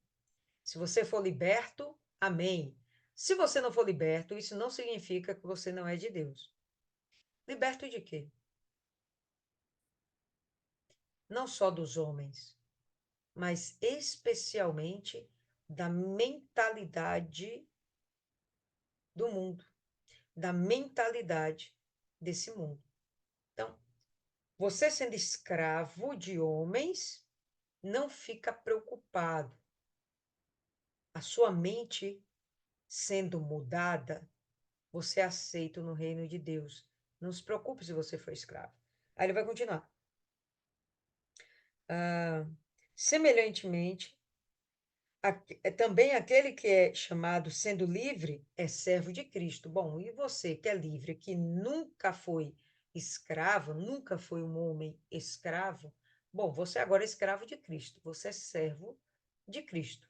Se você for liberto, amém. Se você não for liberto, isso não significa que você não é de Deus. Liberto de quê? Não só dos homens, mas especialmente da mentalidade do mundo, da mentalidade desse mundo. Então, você sendo escravo de homens, não fica preocupado. A sua mente sendo mudada, você é aceito no reino de Deus. Não se preocupe se você for escravo. Aí ele vai continuar. Semelhantemente, também aquele que é chamado sendo livre é servo de Cristo. Bom, e você que é livre, que nunca foi escravo, nunca foi um homem escravo, bom, você agora é escravo de Cristo, você é servo de Cristo.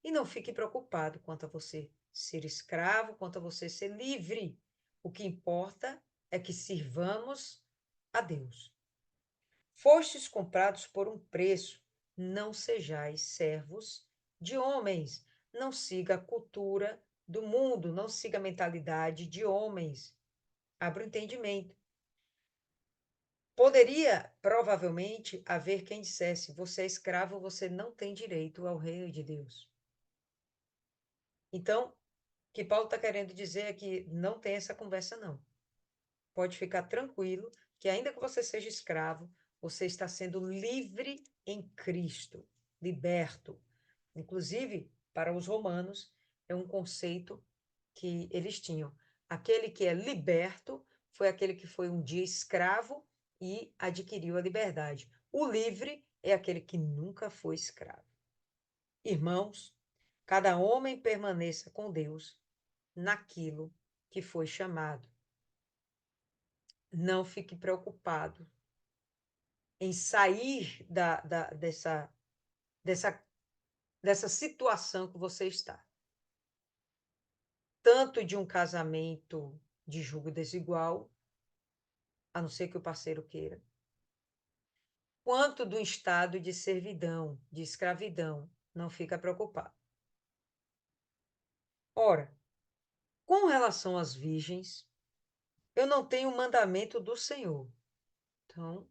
E não fique preocupado quanto a você ser escravo, quanto a você ser livre. O que importa é que sirvamos a Deus. Fostes comprados por um preço, não sejais servos de homens. Não siga a cultura do mundo, não siga a mentalidade de homens. Abra o entendimento. Poderia, provavelmente, haver quem dissesse: você é escravo, você não tem direito ao reino de Deus. Então, o que Paulo está querendo dizer é que não tem essa conversa, não. Pode ficar tranquilo que, ainda que você seja escravo, você está sendo livre em Cristo, liberto. Inclusive, para os romanos, é um conceito que eles tinham. Aquele que é liberto foi aquele que foi um dia escravo e adquiriu a liberdade. O livre é aquele que nunca foi escravo. Irmãos, cada homem permaneça com Deus naquilo que foi chamado. Não fique preocupado em sair dessa situação que você está. Tanto de um casamento de julgo desigual, a não ser que o parceiro queira, quanto de um estado de servidão, de escravidão. Não fica preocupado. Ora, com relação às virgens, eu não tenho mandamento do Senhor. Então,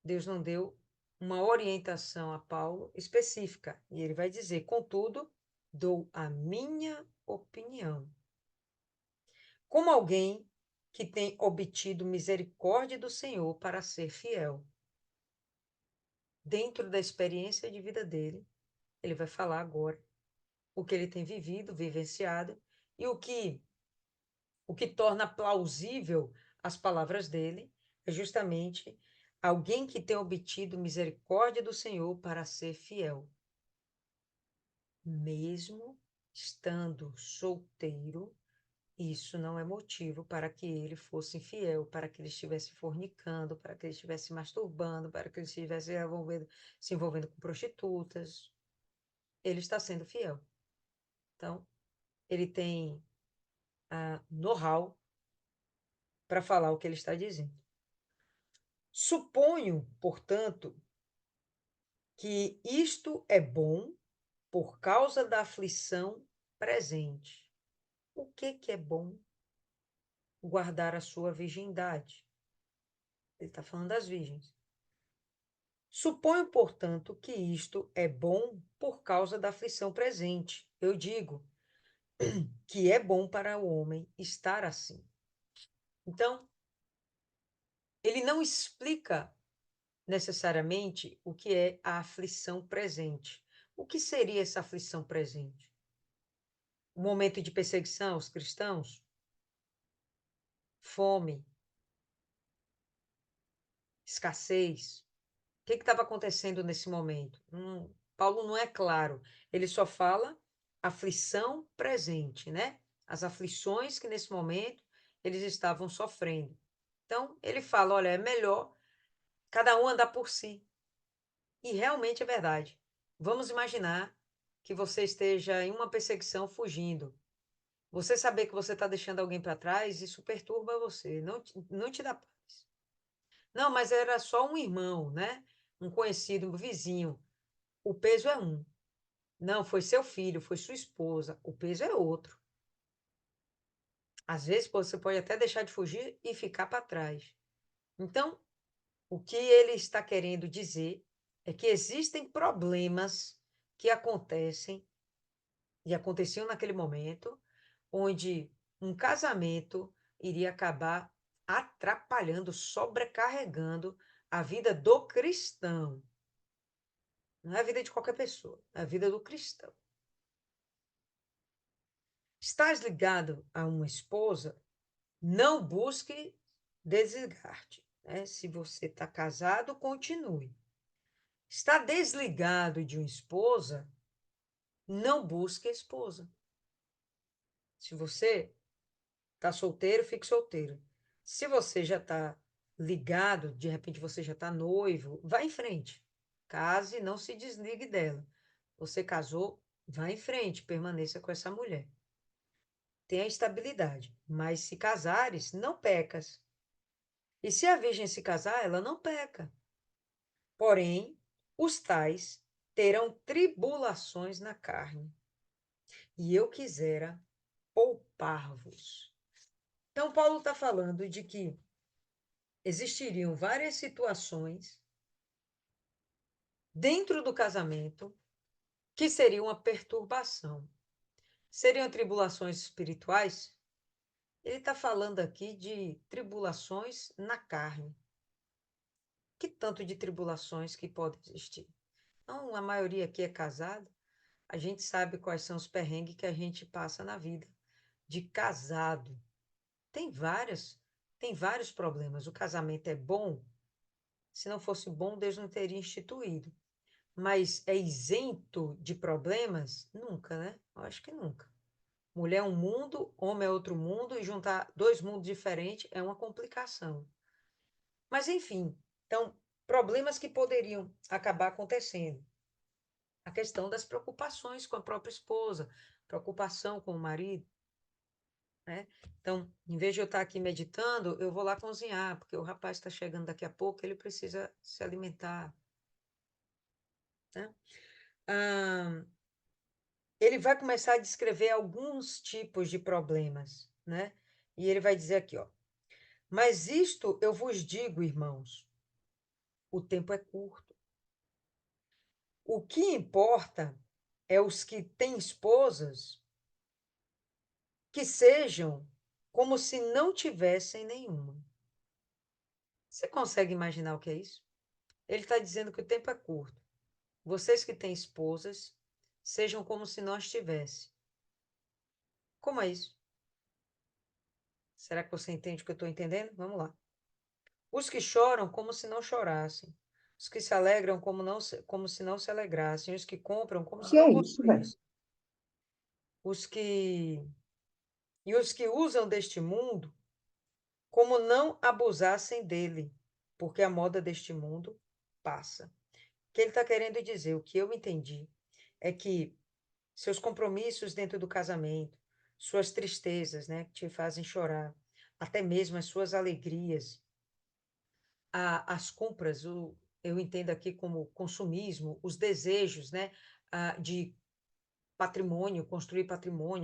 Deus não deu uma orientação a Paulo específica. E ele vai dizer: contudo, dou a minha opinião. Como alguém que tem obtido misericórdia do Senhor para ser fiel. Dentro da experiência de vida dele, ele vai falar agora o que ele tem vivido, vivenciado, e o que torna plausível as palavras dele é justamente alguém que tem obtido misericórdia do Senhor para ser fiel. Mesmo estando solteiro, isso não é motivo para que ele fosse infiel, para que ele estivesse fornicando, para que ele estivesse masturbando, para que ele estivesse se envolvendo com prostitutas. Ele está sendo fiel. Então, ele tem know-how para falar o que ele está dizendo. Suponho, portanto, que isto é bom por causa da aflição presente. O que é bom? Guardar a sua virgindade. Ele está falando das virgens. Suponho, portanto, que isto é bom por causa da aflição presente. Eu digo que é bom para o homem estar assim. Então, ele não explica necessariamente o que é a aflição presente. O que seria essa aflição presente? O momento de perseguição aos cristãos? Fome? Escassez? O que estava acontecendo nesse momento? Paulo não é claro. Ele só fala aflição presente, né? As aflições que nesse momento eles estavam sofrendo. Então, ele fala, olha, é melhor cada um andar por si. E realmente é verdade. Vamos imaginar que você esteja em uma perseguição fugindo. Você saber que você está deixando alguém para trás, isso perturba você, não te dá paz. Não, mas era só um irmão, né? Um conhecido, um vizinho. O peso é um. Não, foi seu filho, foi sua esposa. O peso é outro. Às vezes você pode até deixar de fugir e ficar para trás. Então, o que ele está querendo dizer é que existem problemas que acontecem e aconteciam naquele momento, onde um casamento iria acabar atrapalhando, sobrecarregando a vida do cristão. Não é a vida de qualquer pessoa, é a vida do cristão. Estás ligado a uma esposa? Não busque desligar-te, né? Se você está casado, continue. Está desligado de uma esposa? Não busque esposa. Se você está solteiro, fique solteiro. Se você já está ligado, de repente você já está noivo, vá em frente. Case, não se desligue dela. Você casou, vá em frente, permaneça com essa mulher. Tenha estabilidade. Mas se casares, não pecas. E se a virgem se casar, ela não peca. Porém, os tais terão tribulações na carne. E eu quisera poupar-vos. Então, Paulo está falando de que existiriam várias situações dentro do casamento que seriam uma perturbação. Seriam tribulações espirituais? Ele está falando aqui de tribulações na carne. Que tanto de tribulações que podem existir? Então, a maioria aqui é casada, a gente sabe quais são os perrengues que a gente passa na vida de casado. Tem vários problemas. O casamento é bom? Se não fosse bom, Deus não teria instituído. Mas é isento de problemas? Nunca, né? Eu acho que nunca. Mulher é um mundo, homem é outro mundo, e juntar dois mundos diferentes é uma complicação. Mas, enfim, então, problemas que poderiam acabar acontecendo. A questão das preocupações com a própria esposa, preocupação com o marido, né? Então, em vez de eu estar aqui meditando, eu vou lá cozinhar, porque o rapaz está chegando daqui a pouco, ele precisa se alimentar, né? Ah, ele vai começar a descrever alguns tipos de problemas, né? E ele vai dizer aqui, ó: mas isto eu vos digo, irmãos, o tempo é curto. O que importa é os que têm esposas que sejam como se não tivessem nenhuma. Você consegue imaginar o que é isso? Ele está dizendo que o tempo é curto. Vocês que têm esposas, sejam como se nós tivesse. Como é isso? Será que você entende o que eu estou entendendo? Vamos lá. Os que choram como se não chorassem. Os que se alegram como se não se alegrassem. Os que compram como se Que não é isso, velho? possuíssem. Os que... E os que usam deste mundo como não abusassem dele, porque a moda deste mundo passa. O que ele está querendo dizer, o que eu entendi, é que seus compromissos dentro do casamento, suas tristezas, né, que te fazem chorar, até mesmo as suas alegrias, as compras, eu entendo aqui como consumismo, os desejos, né, de patrimônio,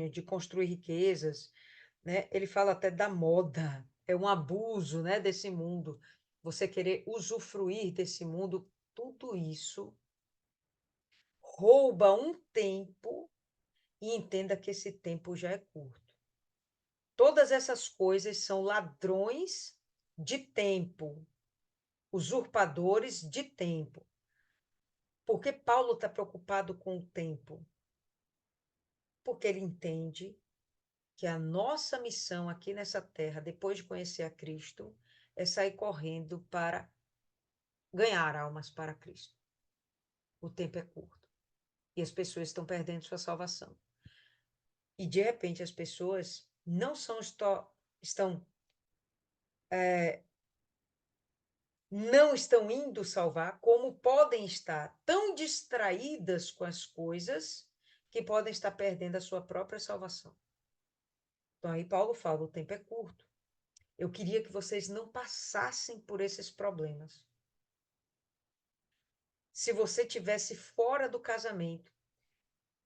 de construir riquezas, né? Ele fala até da moda, é um abuso, né, desse mundo. Você querer usufruir desse mundo, tudo isso rouba um tempo e entenda que esse tempo já é curto. Todas essas coisas são ladrões de tempo, usurpadores de tempo. Por que Paulo está preocupado com o tempo? Porque ele entende que a nossa missão aqui nessa terra, depois de conhecer a Cristo, é sair correndo para ganhar almas para Cristo. O tempo é curto e as pessoas estão perdendo sua salvação. E de repente as pessoas não estão não estão indo salvar, como podem estar tão distraídas com as coisas que podem estar perdendo a sua própria salvação. Então aí Paulo fala, o tempo é curto. Eu queria que vocês não passassem por esses problemas. Se você tivesse fora do casamento,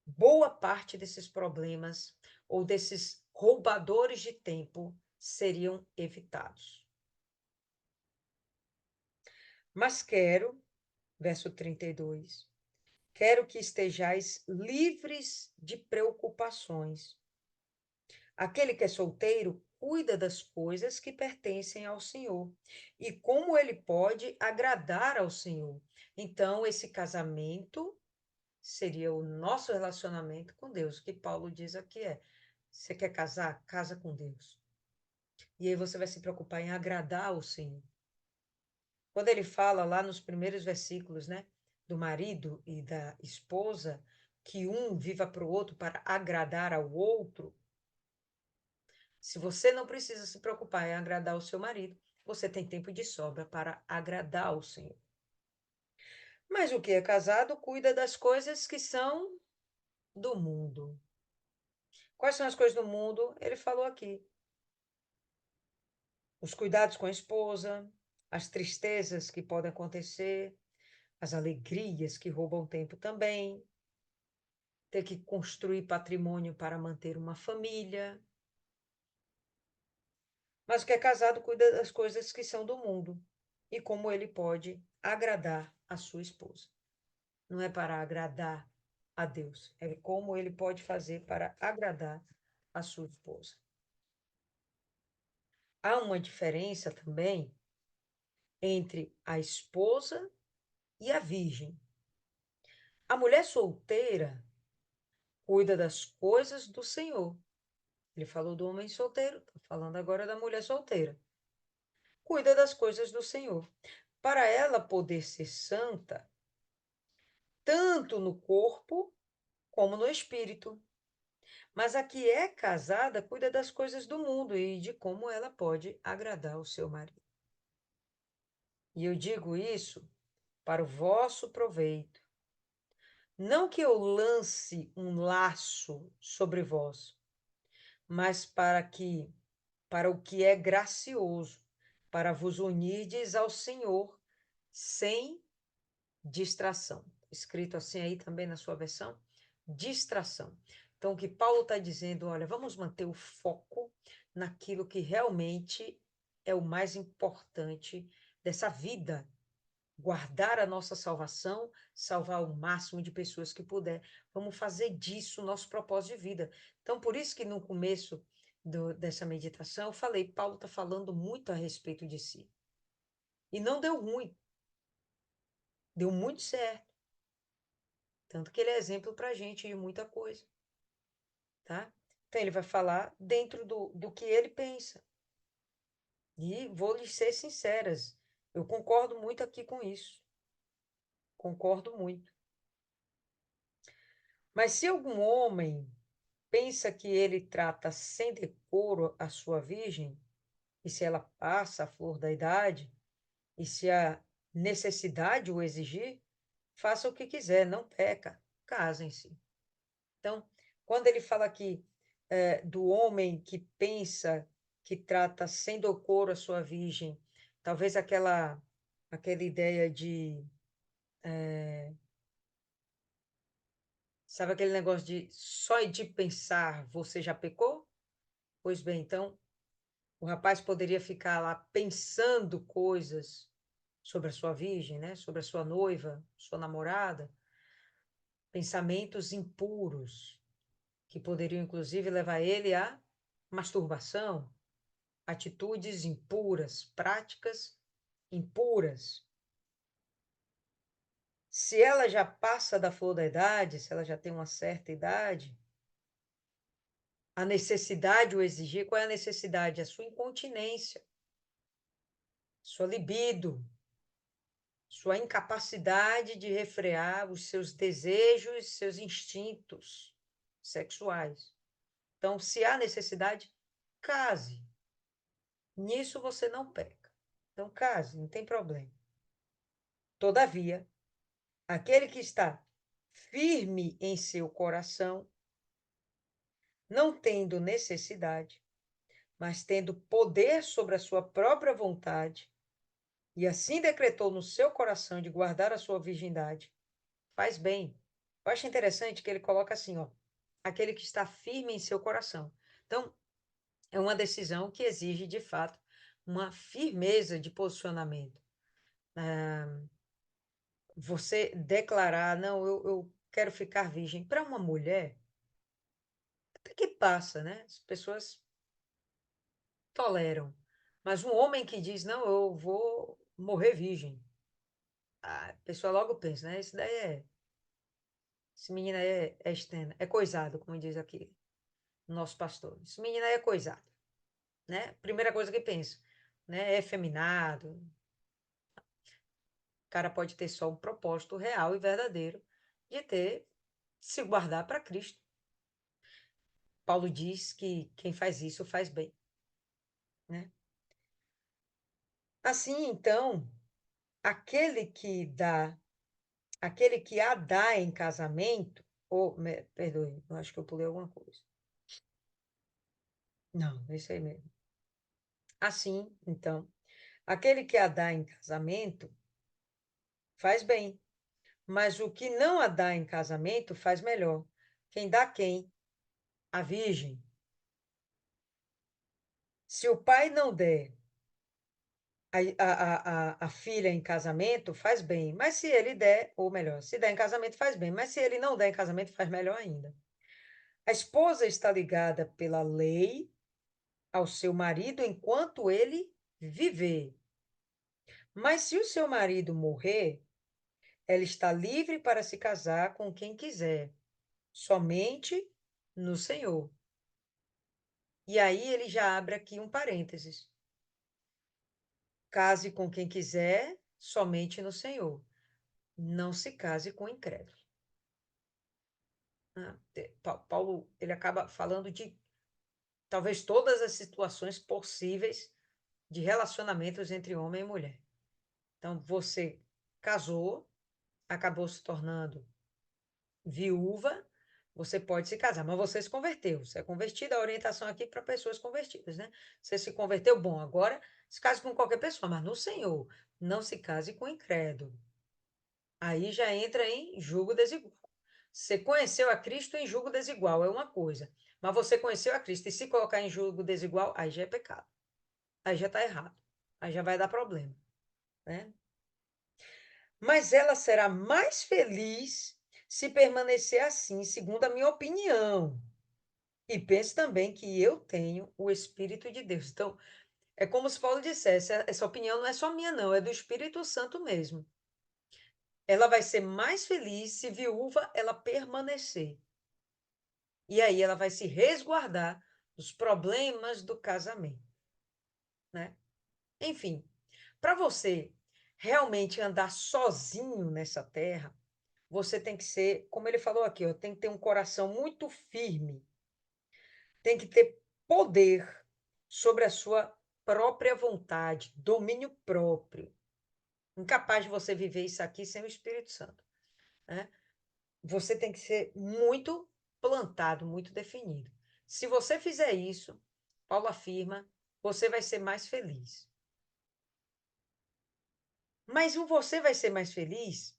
boa parte desses problemas ou desses roubadores de tempo seriam evitados. Mas quero, verso 32, quero que estejais livres de preocupações. Aquele que é solteiro cuida das coisas que pertencem ao Senhor e como ele pode agradar ao Senhor. Então, esse casamento seria o nosso relacionamento com Deus, que Paulo diz aqui é: você quer casar? Casa com Deus. E aí você vai se preocupar em agradar ao Senhor. Quando ele fala lá nos primeiros versículos, né, do marido e da esposa, que um viva para o outro para agradar ao outro, se você não precisa se preocupar em agradar o seu marido, você tem tempo de sobra para agradar ao Senhor. Mas o que é casado cuida das coisas que são do mundo. Quais são as coisas do mundo? Ele falou aqui. Os cuidados com a esposa, as tristezas que podem acontecer, as alegrias que roubam tempo também, ter que construir patrimônio para manter uma família. Mas o que é casado cuida das coisas que são do mundo e como ele pode agradar a sua esposa. Não é para agradar a Deus, é como ele pode fazer para agradar a sua esposa. Há uma diferença também entre a esposa e a virgem. A mulher solteira cuida das coisas do Senhor. Ele falou do homem solteiro, estou falando agora da mulher solteira. Cuida das coisas do Senhor. Para ela poder ser santa, tanto no corpo como no espírito. Mas a que é casada cuida das coisas do mundo e de como ela pode agradar o seu marido. E eu digo isso para o vosso proveito. Não que eu lance um laço sobre vós, mas para o que é gracioso, para vos unirdes ao Senhor sem distração. Escrito assim aí também na sua versão, distração. Então, o que Paulo está dizendo, olha, vamos manter o foco naquilo que realmente é o mais importante dessa vida. Guardar a nossa salvação, salvar o máximo de pessoas que puder. Vamos fazer disso o nosso propósito de vida. Então, por isso que no começo dessa meditação, eu falei, Paulo está falando muito a respeito de si. E não deu ruim. Deu muito certo. Tanto que ele é exemplo para a gente de muita coisa. Tá? Então, ele vai falar dentro do que ele pensa. E vou lhes ser sinceras, eu concordo muito aqui com isso. Concordo muito. Mas se algum homem pensa que ele trata sem decoro a sua virgem, e se ela passa a flor da idade, e se a necessidade o exigir, faça o que quiser, não peca, casem-se. Então, quando ele fala aqui do homem que pensa que trata sem decoro a sua virgem, talvez aquela ideia de, sabe aquele negócio de só de pensar você já pecou? Pois bem, então o rapaz poderia ficar lá pensando coisas sobre a sua virgem, né? Sobre a sua noiva, sua namorada, pensamentos impuros, que poderiam inclusive levar ele à masturbação, atitudes impuras, práticas impuras. Se ela já passa da flor da idade, se ela já tem uma certa idade, a necessidade o exigir, qual é a necessidade? A sua incontinência, sua libido, sua incapacidade de refrear os seus desejos, seus instintos sexuais. Então, se há necessidade, case. Nisso você não peca. Então, case, não tem problema. Todavia, aquele que está firme em seu coração, não tendo necessidade, mas tendo poder sobre a sua própria vontade, e assim decretou no seu coração de guardar a sua virgindade, faz bem. Eu acho interessante que ele coloca assim, ó, aquele que está firme em seu coração. Então, é uma decisão que exige, de fato, uma firmeza de posicionamento. Você declarar, não, eu quero ficar virgem. Para uma mulher, até que passa, né? As pessoas toleram. Mas um homem que diz, não, eu vou morrer virgem. A pessoa logo pensa, né? Isso daí esse menino aí é externo, é coisado, como diz aqui o nosso pastor. Esse menino aí é coisado, né? Primeira coisa que pensa, né? É efeminado. O cara pode ter só um propósito real e verdadeiro de ter, se guardar para Cristo. Paulo diz que quem faz isso faz bem, né? Assim, então, aquele que dá, aquele que a dá em casamento, ou, perdoe, eu acho que eu pulei alguma coisa. Não, é isso aí mesmo. Assim, então, aquele que a dá em casamento faz bem, mas o que não a dá em casamento faz melhor. Quem dá quem? A virgem. Se o pai não der a filha em casamento, faz bem. Mas se ele der, ou melhor, se der em casamento, faz bem. Mas se ele não der em casamento, faz melhor ainda. A esposa está ligada pela lei ao seu marido enquanto ele viver. Mas se o seu marido morrer, ela está livre para se casar com quem quiser, somente no Senhor. E aí ele já abre aqui um parênteses. Case com quem quiser, somente no Senhor. Não se case com incrédulo. Paulo, ele acaba falando de talvez todas as situações possíveis de relacionamentos entre homem e mulher. Então, você casou, acabou se tornando viúva, você pode se casar, mas você se converteu, você é convertida, a orientação aqui para pessoas convertidas, né? Você se converteu, bom, agora se case com qualquer pessoa, mas no Senhor, não se case com incrédulo. Aí já entra em julgo desigual. Você conheceu a Cristo em julgo desigual, é uma coisa. Mas você conheceu a Cristo e se colocar em julgo desigual, aí já é pecado. Aí já está errado. Aí já vai dar problema, né? Mas ela será mais feliz se permanecer assim, segundo a minha opinião. E pense também que eu tenho o Espírito de Deus. Então, é como se Paulo dissesse, essa opinião não é só minha, não, é do Espírito Santo mesmo. Ela vai ser mais feliz se viúva ela permanecer. E aí ela vai se resguardar dos problemas do casamento, né? Enfim, para você realmente andar sozinho nessa terra, você tem que ser, como ele falou aqui, ó, tem que ter um coração muito firme, tem que ter poder sobre a sua própria vontade, domínio próprio. Incapaz de você viver isso aqui sem o Espírito Santo, né? Você tem que ser muito plantado, muito definido. Se você fizer isso, Paulo afirma, você vai ser mais feliz. Mas o você vai ser mais feliz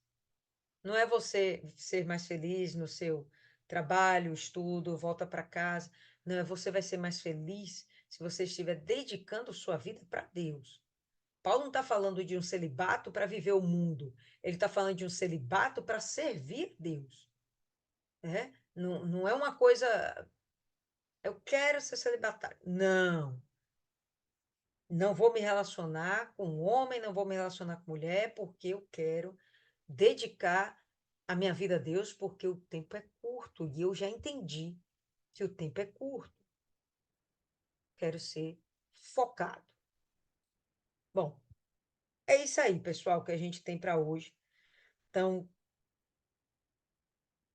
não é você ser mais feliz no seu trabalho, estudo, volta para casa. Não, é você vai ser mais feliz se você estiver dedicando sua vida para Deus. Paulo não está falando de um celibato para viver o mundo. Ele está falando de um celibato para servir Deus. Né? Não, não é uma coisa. Eu quero ser celibatário. Não. Não vou me relacionar com homem, não vou me relacionar com mulher, porque eu quero dedicar a minha vida a Deus, porque o tempo é curto e eu já entendi que o tempo é curto. Quero ser focado. Bom, é isso aí, pessoal, que a gente tem para hoje. Então,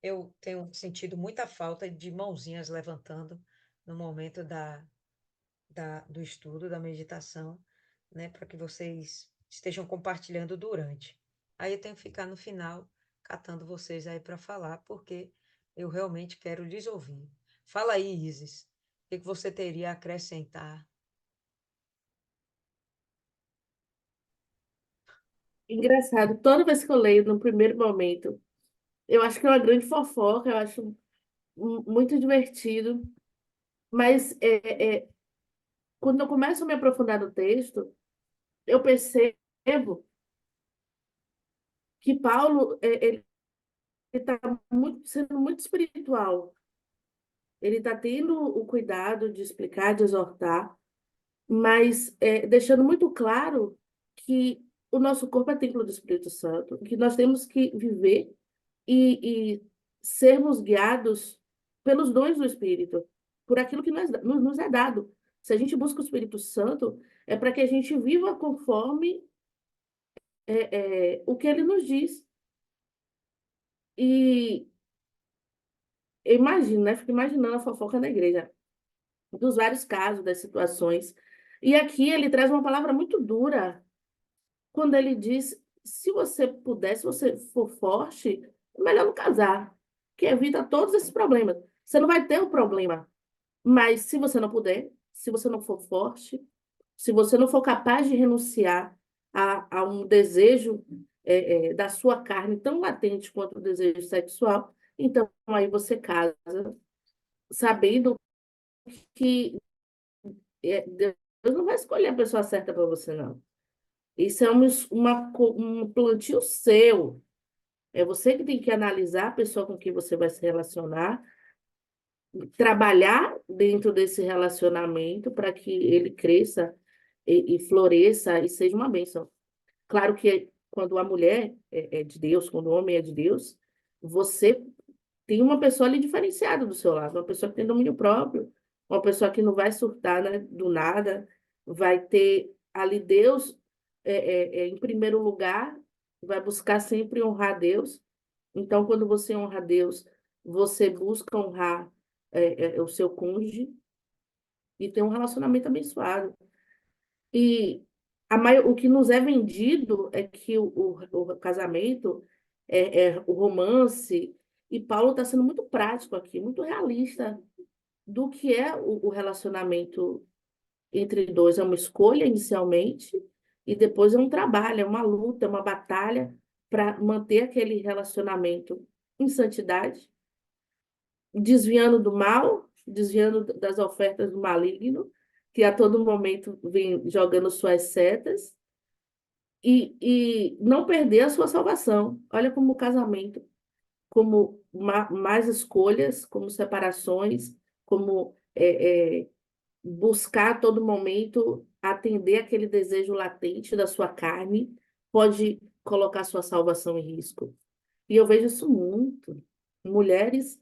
eu tenho sentido muita falta de mãozinhas levantando no momento do estudo, da meditação, né, para que vocês estejam compartilhando durante. Aí eu tenho que ficar no final catando vocês aí para falar, porque eu realmente quero lhes ouvir. Fala aí, Isis, o que você teria a acrescentar Engraçado, toda vez que eu leio no primeiro momento, eu acho que é uma grande fofoca, eu acho muito divertido, mas quando eu começo a me aprofundar no texto, eu percebo que Paulo ele está sendo muito espiritual. Ele está tendo o cuidado de explicar, de exortar, mas deixando muito claro que o nosso corpo é templo do Espírito Santo, que nós temos que viver e sermos guiados pelos dons do Espírito, por aquilo que nos é dado. Se a gente busca o Espírito Santo, é para que a gente viva conforme o que ele nos diz. E eu imagino, né? Fico imaginando a fofoca na igreja, dos vários casos, das situações. E aqui ele traz uma palavra muito dura, quando ele diz: se você puder, se você for forte, é melhor não casar, que evita todos esses problemas. Você não vai ter o problema, mas se você não puder, se você não for forte, se você não for capaz de renunciar a um desejo da sua carne tão latente quanto o desejo sexual, então aí você casa, sabendo que Deus não vai escolher a pessoa certa para você, não. Isso é um plantio seu. É você que tem que analisar a pessoa com quem você vai se relacionar, trabalhar dentro desse relacionamento para que ele cresça e floresça e seja uma bênção. Claro que quando a mulher é de Deus, quando o homem é de Deus, você tem uma pessoa ali diferenciada do seu lado, uma pessoa que tem domínio próprio, uma pessoa que não vai surtar, né, do nada, vai ter ali Deus em primeiro lugar, vai buscar sempre honrar Deus. Então, quando você honra Deus, você busca honrar o seu cônjuge e ter um relacionamento abençoado. E o que nos é vendido é que o casamento é o romance, e Paulo está sendo muito prático aqui, muito realista do que é o relacionamento entre dois. É uma escolha inicialmente, e depois é um trabalho, é uma luta, é uma batalha para manter aquele relacionamento em santidade, desviando do mal, desviando das ofertas do maligno, que a todo momento vem jogando suas setas, e não perder a sua salvação. Olha como o casamento, como mais escolhas, como separações, como buscar a todo momento atender aquele desejo latente da sua carne, pode colocar sua salvação em risco. E eu vejo isso muito. Mulheres,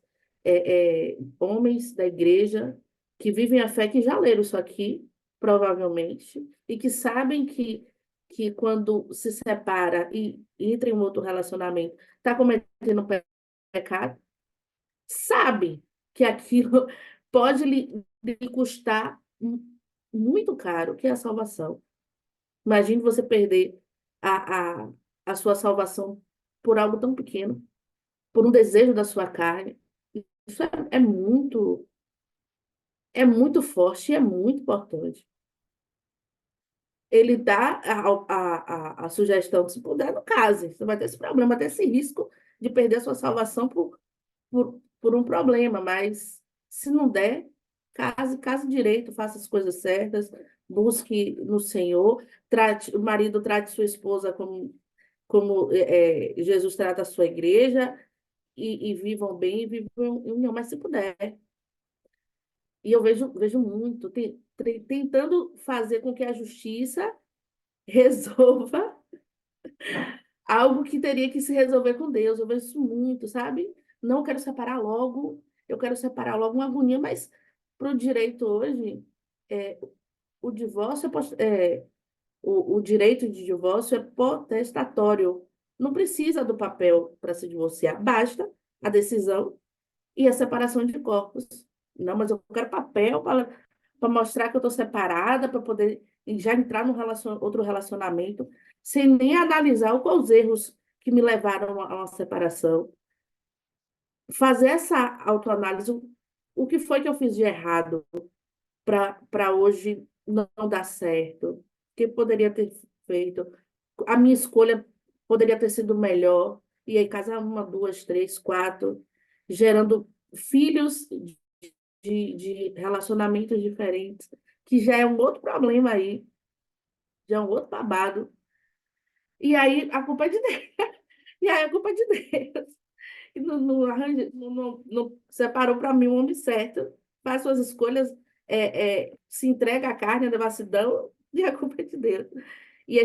homens da igreja que vivem a fé, que já leram isso aqui, provavelmente, e que sabem que quando se separa e entra em um outro relacionamento, está cometendo pecado, sabe que aquilo pode lhe custar muito caro, que é a salvação. Imagine você perder a, a, a sua salvação por algo tão pequeno, por um desejo da sua carne. Isso é muito forte e é muito importante. Ele dá a sugestão que, se puder, não case. Você vai ter esse problema, ter esse risco de perder a sua salvação por um problema, mas se não der, case direito, faça as coisas certas, busque no Senhor, o marido trate sua esposa como Jesus trata a sua igreja, e vivam bem, e vivam em união, mas se puder. E eu vejo muito, tentando fazer com que a justiça resolva algo que teria que se resolver com Deus. Eu vejo isso muito, sabe? Não quero separar logo, eu quero separar logo uma agonia, mas para o direito hoje, é, o divórcio o direito de divórcio é potestatório. Não precisa do papel para se divorciar, basta a decisão e a separação de corpos. Não, mas eu quero papel para mostrar que eu estou separada, para poder já entrar num outro relacionamento, sem nem analisar quais os erros que me levaram a uma separação. Fazer essa autoanálise, o que foi que eu fiz de errado para hoje não dar certo? O que poderia ter feito? A minha escolha poderia ter sido melhor. E aí casar uma, duas, três, quatro, gerando filhos de relacionamentos diferentes, que já é um outro problema aí, já é um outro babado. E aí a culpa é de Deus. E aí a culpa é de Deus. E não separou para mim um homem certo, faz suas escolhas, se entrega à carne, à devassidão, e a culpa é de Deus. E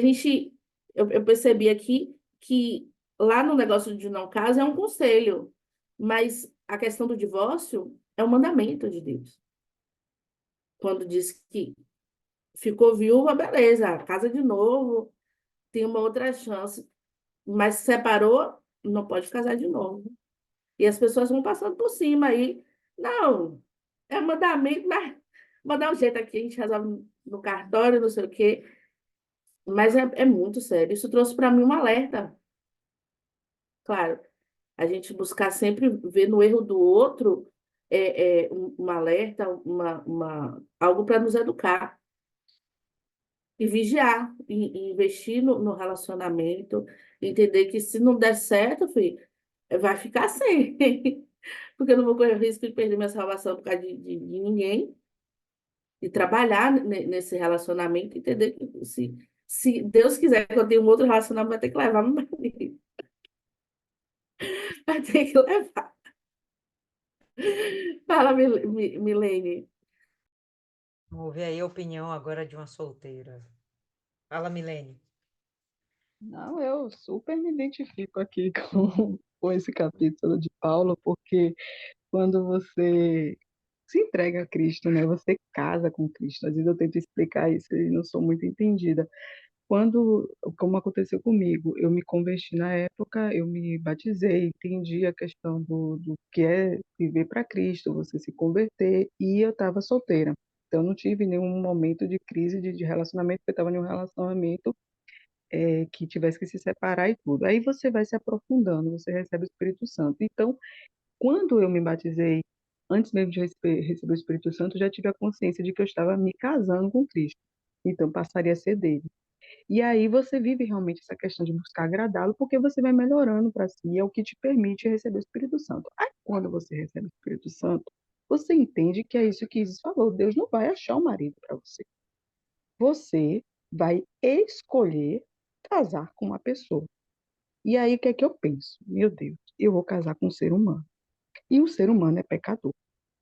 eu percebi aqui que lá no negócio de não caso é um conselho, mas a questão do divórcio é um mandamento de Deus. Quando diz que ficou viúva, beleza, casa de novo, tem uma outra chance, mas se separou, não pode casar de novo. E as pessoas vão passando por cima aí. Não, é mandamento, mas mandar um jeito aqui, a gente resolve no cartório, não sei o quê. Mas é muito sério. Isso trouxe para mim um alerta. Claro, a gente buscar sempre ver no erro do outro um alerta, algo para nos educar e vigiar, e investir no relacionamento, entender que se não der certo, filho, vai ficar sem. Porque eu não vou correr o risco de perder minha salvação por causa de ninguém, e trabalhar nesse relacionamento, entender que se Deus quiser que eu tenha um outro relacionamento, vai ter que levar meu marido. Vai ter que levar. Fala, Milene. Vamos ouvir aí a opinião agora de uma solteira. Fala, Milene. Não, eu super me identifico aqui com esse capítulo de Paulo, porque quando você se entrega a Cristo, né? Você casa com Cristo. Às vezes eu tento explicar isso e não sou muito entendida. Como aconteceu comigo, eu me converti na época, eu me batizei, entendi a questão do que é viver para Cristo, você se converter, e eu estava solteira. Então, eu não tive nenhum momento de crise de relacionamento, porque eu estava em um relacionamento que tivesse que se separar e tudo. Aí você vai se aprofundando, você recebe o Espírito Santo. Então, quando eu me batizei, antes mesmo de receber o Espírito Santo, eu já tive a consciência de que eu estava me casando com Cristo. Então, passaria a ser dele. E aí você vive realmente essa questão de buscar agradá-lo, porque você vai melhorando para si, é o que te permite receber o Espírito Santo. Aí, quando você recebe o Espírito Santo, você entende que é isso que Jesus falou: Deus não vai achar um marido para você. Você vai escolher casar com uma pessoa. E aí, o que é que eu penso? Meu Deus, eu vou casar com um ser humano. E um ser humano é pecador.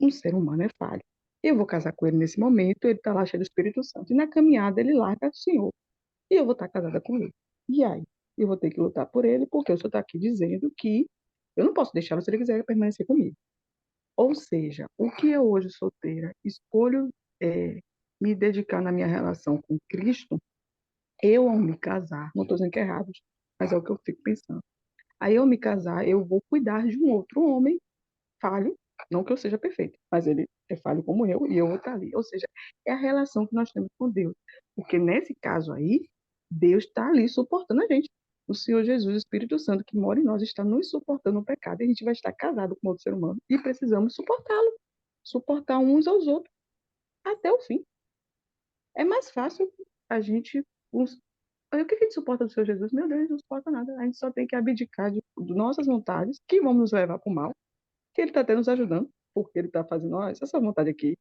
Um ser humano é falho. Eu vou casar com ele nesse momento, ele está lá cheio do Espírito Santo. E na caminhada ele larga o Senhor. E eu vou estar casada com ele. E aí? Eu vou ter que lutar por ele, porque o Senhor está aqui dizendo que eu não posso deixá-lo se ele quiser permanecer comigo. Ou seja, o que eu hoje solteira escolho me dedicar na minha relação com Cristo, eu ao me casar, não estou dizendo que é errado, mas é o que eu fico pensando. Aí eu me casar, eu vou cuidar de um outro homem falho, não que eu seja perfeito, mas ele é falho como eu e eu vou estar ali. Ou seja, é a relação que nós temos com Deus. Porque nesse caso aí, Deus está ali suportando a gente. O Senhor Jesus, o Espírito Santo que mora em nós, está nos suportando no pecado. E a gente vai estar casado com outro ser humano e precisamos suportá-lo. Suportar uns aos outros até o fim. É mais fácil a gente. O que a gente suporta do Senhor Jesus? Meu Deus, a gente não suporta nada. A gente só tem que abdicar de nossas vontades, que vão nos levar para o mal, que ele está até nos ajudando, porque ele está fazendo, ó, essa vontade aqui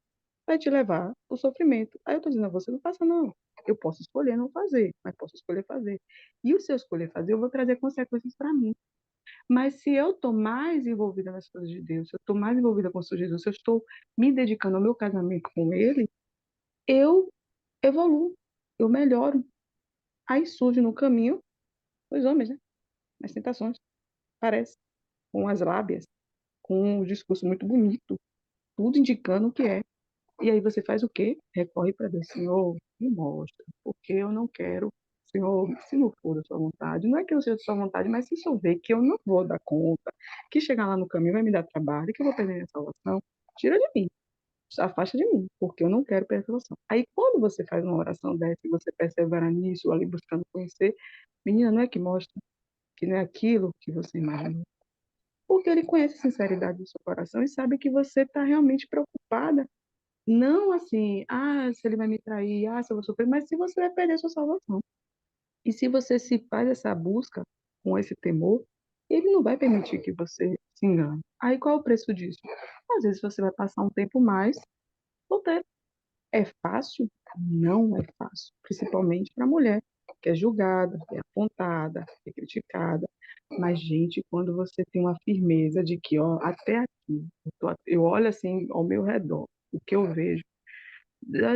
vai te levar ao sofrimento. Aí eu estou dizendo a você, não faça não. Eu posso escolher não fazer, mas posso escolher fazer. E o se eu escolher fazer, eu vou trazer consequências para mim. Mas se eu estou mais envolvida nas coisas de Deus, se eu estou mais envolvida com o Senhor Jesus, se eu estou me dedicando ao meu casamento com Ele, eu evoluo, eu melhoro. Aí surge no caminho os homens, né? As tentações, parece, com as lábias, com um discurso muito bonito, tudo indicando que é. E aí você faz o quê? Recorre para Deus, Senhor, me mostra, porque eu não quero, Senhor, se não for da sua vontade, não é que eu seja da sua vontade, mas se eu ver que eu não vou dar conta, que chegar lá no caminho vai me dar trabalho, que eu vou perder minha salvação, tira de mim, afasta de mim, porque eu não quero perder a salvação. Aí quando você faz uma oração dessa e você persevera nisso, ali buscando conhecer, menina, não é que mostra que não é aquilo que você imaginou, porque ele conhece a sinceridade do seu coração e sabe que você está realmente preocupada. Não assim, se ele vai me trair, se eu vou sofrer, mas se você vai perder sua salvação. E se você se faz essa busca, com esse temor, ele não vai permitir que você se engane. Aí qual é o preço disso? Às vezes você vai passar um tempo mais solteiro. É fácil? Não é fácil, principalmente para a mulher, que é julgada, que é apontada, que é criticada. Mas, gente, quando você tem uma firmeza de que, ó, até aqui, eu olho assim ao meu redor, o que eu vejo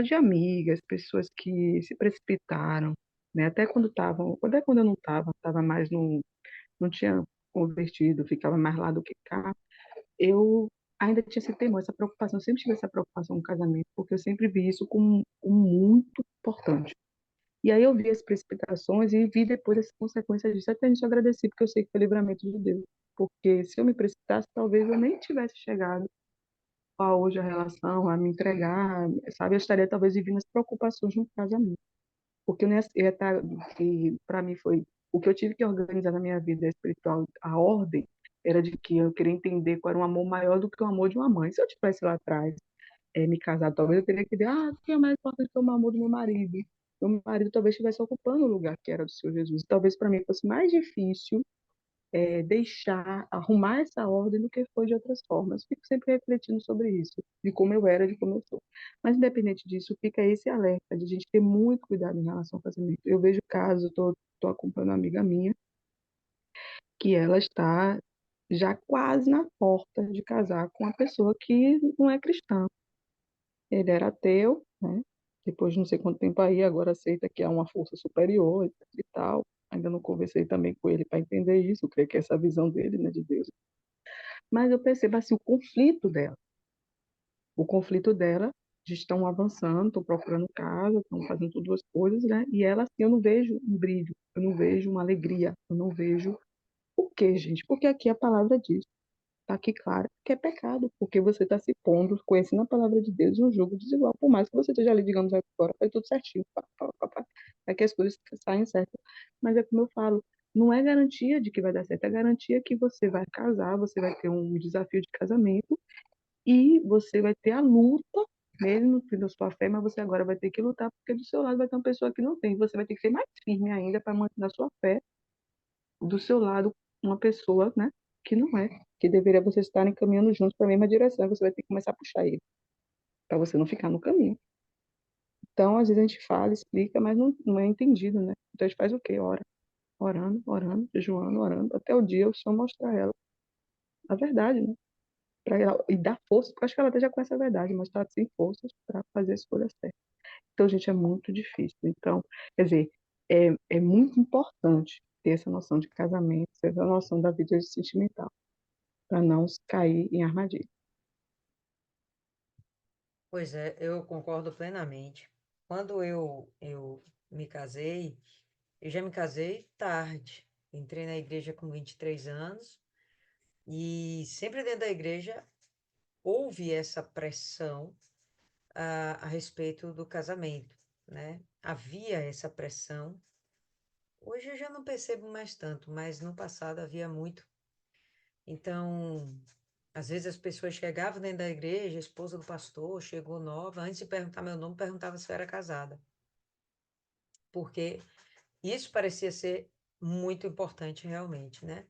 de amigas, pessoas que se precipitaram, né? Até quando eu não estava mais no, não tinha convertido, ficava mais lá do que cá, eu ainda tinha esse temor, essa preocupação, eu sempre tive essa preocupação no casamento, porque eu sempre vi isso como muito importante. E aí eu vi as precipitações e vi depois as consequências disso. Até nisso eu agradeci, porque eu sei que foi livramento de Deus. Porque se eu me precipitasse, talvez eu nem tivesse chegado a hoje a relação, a me entregar, sabe? Eu estaria talvez vivendo as preocupações no casamento. Porque eu não ia estar, e para mim foi o que eu tive que organizar na minha vida espiritual, a ordem era de que eu queria entender qual era um amor maior do que o amor de uma mãe. Se eu tivesse lá atrás me casado, talvez eu teria que dizer, o que é mais importante que o amor do meu marido? Meu marido talvez estivesse ocupando o lugar que era do Senhor Jesus. Talvez para mim fosse mais difícil deixar, arrumar essa ordem do que foi de outras formas. Fico sempre refletindo sobre isso, de como eu era, de como eu sou. Mas, independente disso, fica esse alerta de a gente ter muito cuidado em relação ao casamento. Eu vejo casos, estou acompanhando uma amiga minha, que ela está já quase na porta de casar com uma pessoa que não é cristã. Ele era ateu, né? Depois de não sei quanto tempo aí, agora aceita que há uma força superior e tal. Ainda não conversei também com ele para entender isso, creio que é essa visão dele, né, de Deus. Mas eu percebo assim o conflito dela, de estão avançando, estão procurando casa, estão fazendo todas as coisas, né? E ela assim, eu não vejo um brilho, eu não vejo uma alegria, eu não vejo o quê, gente? Porque aqui a palavra diz, está aqui claro, que é pecado, porque você está se pondo, conhecendo a palavra de Deus, um jogo desigual, por mais que você esteja ali, digamos, agora, faz tudo certinho, é que as coisas saem certas. Mas é como eu falo, não é garantia de que vai dar certo, é garantia que você vai casar, você vai ter um desafio de casamento e você vai ter a luta, mesmo no fim da sua fé, mas você agora vai ter que lutar, porque do seu lado vai ter uma pessoa que não tem, você vai ter que ser mais firme ainda para manter a sua fé do seu lado uma pessoa, né, que não é, que deveria vocês estarem caminhando juntos para a mesma direção, você vai ter que começar a puxar ele, para você não ficar no caminho. Então, às vezes a gente fala, explica, mas não é entendido, né? Então a gente faz o quê? Ora, orando, orando, jejuando, orando, até o dia o Senhor mostrar a ela a verdade, né? Pra ela, e dar força, porque eu acho que ela até já conhece a verdade, mas está sem forças para fazer a escolha certa. Então, gente, é muito difícil. Então, quer dizer, é muito importante ter essa noção de casamento, essa noção da vida sentimental, para não cair em armadilha. Pois é, eu concordo plenamente. Quando eu me casei, eu já me casei tarde. Entrei na igreja com 23 anos e sempre dentro da igreja houve essa pressão a respeito do casamento, né? Havia essa pressão. Hoje eu já não percebo mais tanto, mas no passado havia muito. Então, às vezes as pessoas chegavam dentro da igreja, a esposa do pastor chegou nova, antes de perguntar meu nome, perguntava se eu era casada. Porque isso parecia ser muito importante realmente, né?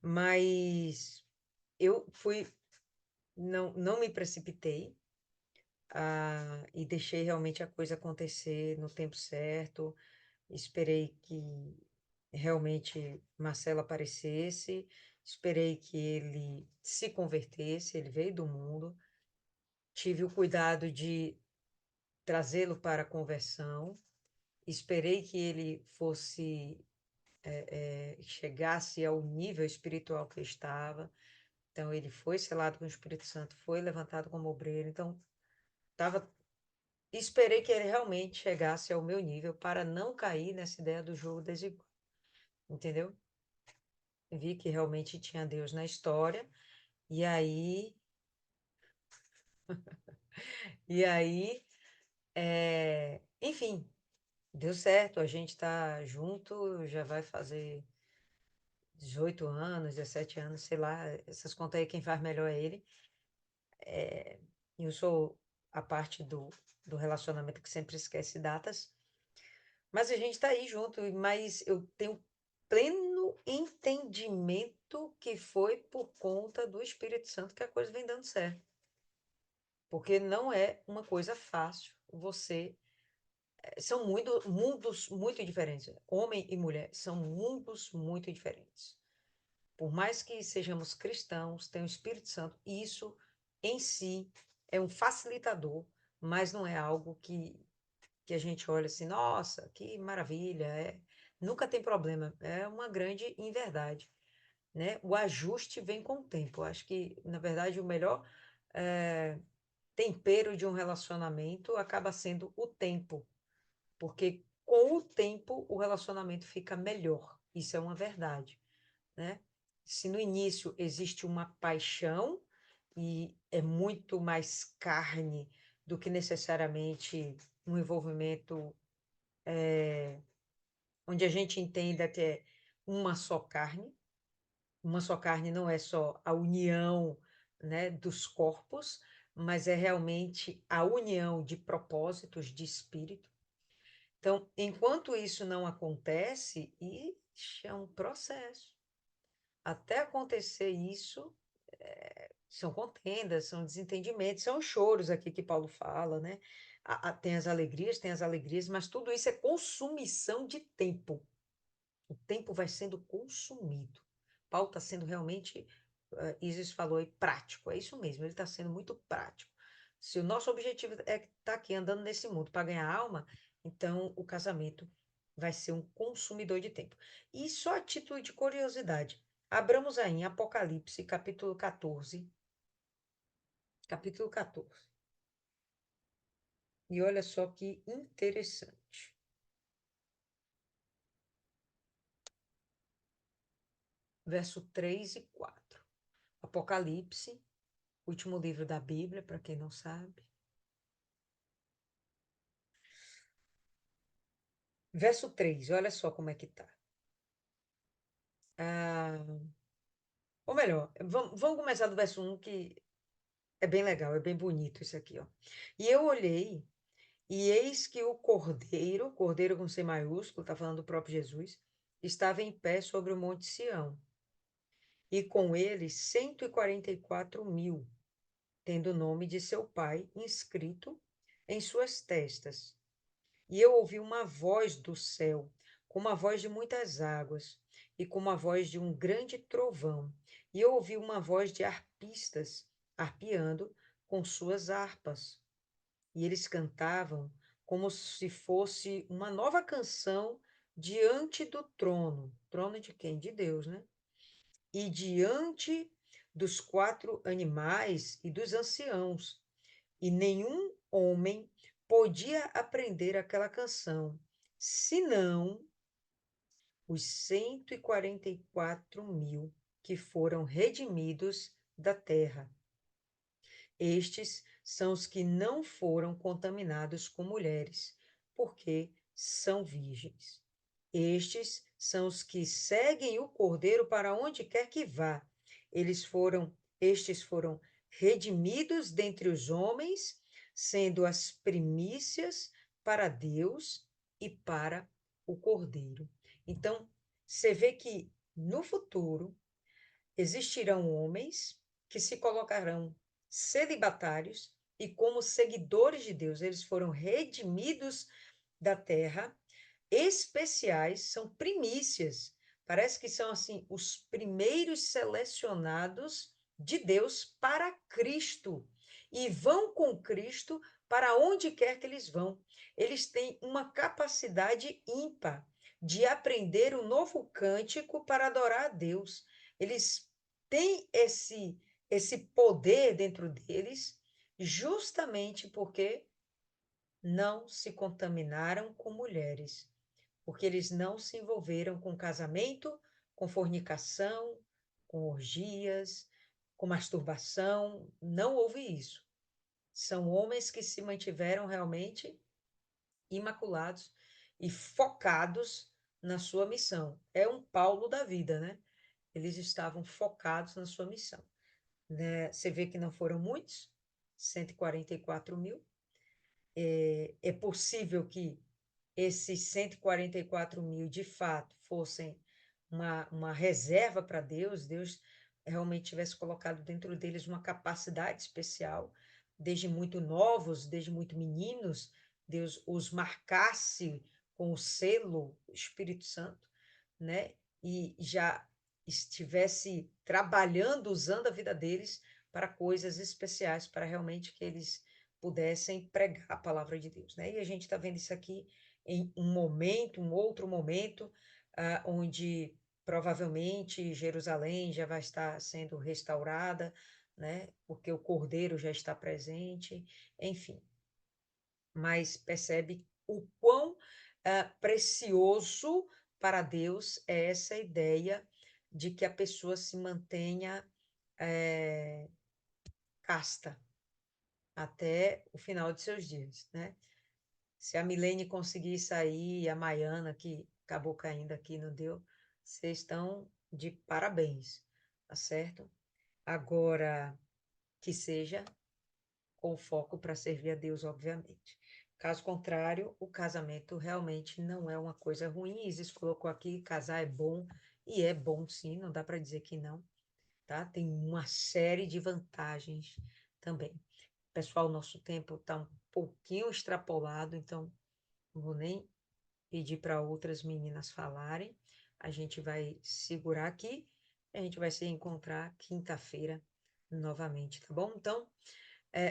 Mas eu fui, não me precipitei, e deixei realmente a coisa acontecer no tempo certo. Esperei que realmente Marcelo aparecesse, esperei que ele se convertesse, ele veio do mundo, tive o cuidado de trazê-lo para a conversão, esperei que ele fosse chegasse ao nível espiritual que eu estava. Então, ele foi selado com o Espírito Santo, foi levantado como obreiro. Então, tava, esperei que ele realmente chegasse ao meu nível para não cair nessa ideia do jogo desigual. Entendeu? Vi que realmente tinha Deus na história. E aí, enfim, deu certo. A gente está junto, já vai fazer 18 anos, 17 anos, sei lá. Essas contas aí, quem faz melhor é ele. Eu sou a parte do relacionamento que sempre esquece datas, mas a gente tá aí junto, mas eu tenho pleno pleno entendimento que foi por conta do Espírito Santo que a coisa vem dando certo. Porque não é uma coisa fácil você. São mundos muito diferentes. Homem e mulher são mundos muito diferentes. Por mais que sejamos cristãos, tem o Espírito Santo, isso em si é um facilitador, mas não é algo que a gente olha assim, nossa, que maravilha, nunca tem problema, é uma grande inverdade, né? O ajuste vem com o tempo. Eu acho que, na verdade, o melhor tempero de um relacionamento acaba sendo o tempo, porque com o tempo o relacionamento fica melhor. Isso é uma verdade, né? Se no início existe uma paixão e é muito mais carne do que necessariamente um envolvimento onde a gente entenda que é uma só carne. Uma só carne não é só a união, né, dos corpos, mas é realmente a união de propósitos, de espírito. Então, enquanto isso não acontece, ixi, é um processo. Até acontecer isso, são contendas, são desentendimentos, são choros aqui que Paulo fala, né? Tem as alegrias, mas tudo isso é consumição de tempo. O tempo vai sendo consumido. Paulo está sendo realmente, Isis falou aí, prático. É isso mesmo, ele está sendo muito prático. Se o nosso objetivo é estar aqui andando nesse mundo para ganhar alma, então o casamento vai ser um consumidor de tempo. E só a título de curiosidade, abramos aí em Apocalipse, capítulo 14. Capítulo 14. E olha só que interessante. Verso 3 e 4. Apocalipse, último livro da Bíblia, para quem não sabe. Verso 3, olha só como é que tá. Ou melhor, vamos começar do verso 1, que é bem legal, é bem bonito isso aqui, ó. E eu olhei, e eis que o Cordeiro, Cordeiro com C maiúsculo, tá falando do próprio Jesus, estava em pé sobre o monte Sião, e com ele 144.000, tendo o nome de seu pai inscrito em suas testas. E eu ouvi uma voz do céu, como a voz de muitas águas, e como a voz de um grande trovão. E eu ouvi uma voz de arpistas, arpeando com suas harpas. E eles cantavam como se fosse uma nova canção diante do trono. Trono de quem? De Deus, né? E diante dos 4 animais e dos anciãos. E nenhum homem podia aprender aquela canção, senão os 144.000 que foram redimidos da terra. Estes são os que não foram contaminados com mulheres, porque são virgens. Estes são os que seguem o Cordeiro para onde quer que vá. Estes foram redimidos dentre os homens, sendo as primícias para Deus e para o Cordeiro. Então, você vê que no futuro existirão homens que se colocarão celibatários e como seguidores de Deus, eles foram redimidos da terra, especiais, são primícias. Parece que são assim os primeiros selecionados de Deus para Cristo e vão com Cristo para onde quer que eles vão. Eles têm uma capacidade ímpar de aprender um novo cântico para adorar a Deus. Eles têm esse poder dentro deles, justamente porque não se contaminaram com mulheres, porque eles não se envolveram com casamento, com fornicação, com orgias, com masturbação, não houve isso. São homens que se mantiveram realmente imaculados e focados na sua missão. É um Paulo da vida, né? Eles estavam focados na sua missão. Né? Você vê que não foram muitos, 144.000. É possível que esses 144.000, de fato, fossem uma reserva para Deus, Deus realmente tivesse colocado dentro deles uma capacidade especial, desde muito novos, desde muito meninos, Deus os marcasse com o selo Espírito Santo, né? E já estivesse trabalhando, usando a vida deles para coisas especiais, para realmente que eles pudessem pregar a palavra de Deus, né? E a gente está vendo isso aqui em um momento, um outro momento, onde provavelmente Jerusalém já vai estar sendo restaurada, né? Porque o Cordeiro já está presente, enfim. Mas percebe o quão precioso para Deus é essa ideia de que a pessoa se mantenha casta até o final de seus dias, né? Se a Milene conseguir sair, a Maiana, que acabou caindo aqui, não deu, vocês estão de parabéns, tá certo? Agora, que seja com foco para servir a Deus, obviamente. Caso contrário, o casamento realmente não é uma coisa ruim. Isis colocou aqui, casar é bom, e é bom sim, não dá para dizer que não, tá? Tem uma série de vantagens também. Pessoal, nosso tempo está um pouquinho extrapolado, então não vou nem pedir para outras meninas falarem. A gente vai segurar aqui. A gente vai se encontrar quinta-feira novamente, tá bom? Então,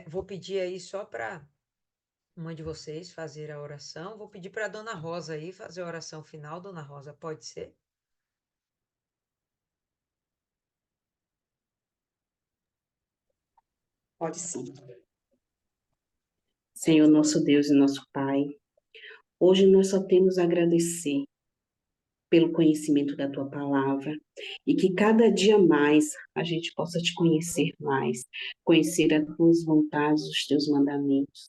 vou pedir aí só para uma de vocês fazer a oração. Vou pedir para a Dona Rosa aí fazer a oração final. Dona Rosa, pode ser? Pode sim. Senhor, nosso Deus e nosso Pai, hoje nós só temos a agradecer pelo conhecimento da Tua palavra e que cada dia mais a gente possa Te conhecer mais, conhecer as Tuas vontades, os Teus mandamentos,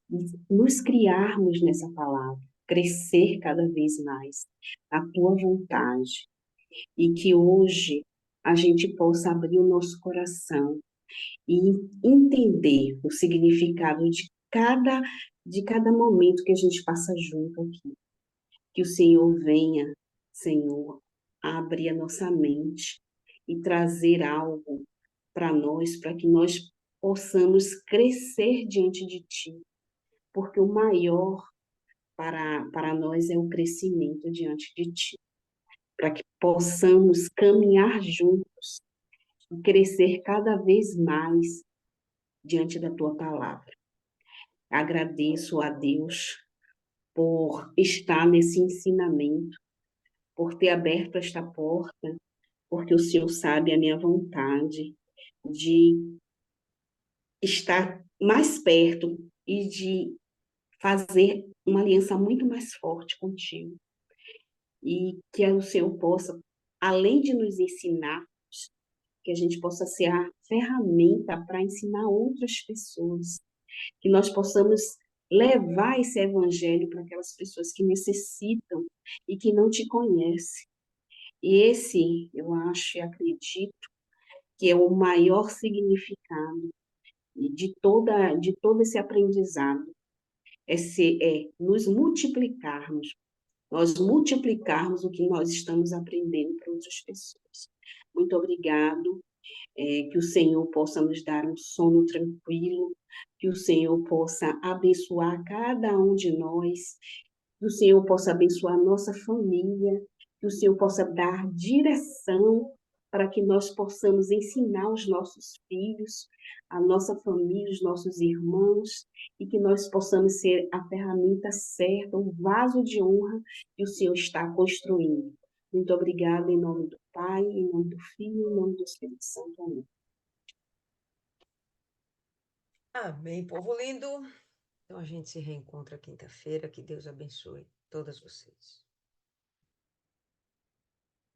e nos criarmos nessa palavra, crescer cada vez mais a Tua vontade e que hoje a gente possa abrir o nosso coração e entender o significado de cada momento que a gente passa junto aqui. Que o Senhor venha, Senhor, abrir a nossa mente e trazer algo para nós, para que nós possamos crescer diante de Ti, porque o maior para nós é o crescimento diante de Ti, para que possamos caminhar juntos e crescer cada vez mais diante da Tua palavra. Agradeço a Deus por estar nesse ensinamento, por ter aberto esta porta, porque o Senhor sabe a minha vontade de estar mais perto e de fazer uma aliança muito mais forte contigo. E que o Senhor possa, além de nos ensinar, que a gente possa ser a ferramenta para ensinar outras pessoas, que nós possamos levar esse evangelho para aquelas pessoas que necessitam e que não te conhecem. E esse, eu acho e acredito, que é o maior significado de todo esse aprendizado, é nos multiplicarmos, nós multiplicarmos o que nós estamos aprendendo para outras pessoas. Muito obrigado, que o Senhor possa nos dar um sono tranquilo, que o Senhor possa abençoar cada um de nós, que o Senhor possa abençoar a nossa família, que o Senhor possa dar direção para que nós possamos ensinar os nossos filhos, a nossa família, os nossos irmãos, e que nós possamos ser a ferramenta certa, o vaso de honra que o Senhor está construindo. Muito obrigada em nome do Pai, em nome do Filho, em nome do Espírito Santo. Amém. Amém, povo lindo. Então a gente se reencontra quinta-feira. Que Deus abençoe todas vocês.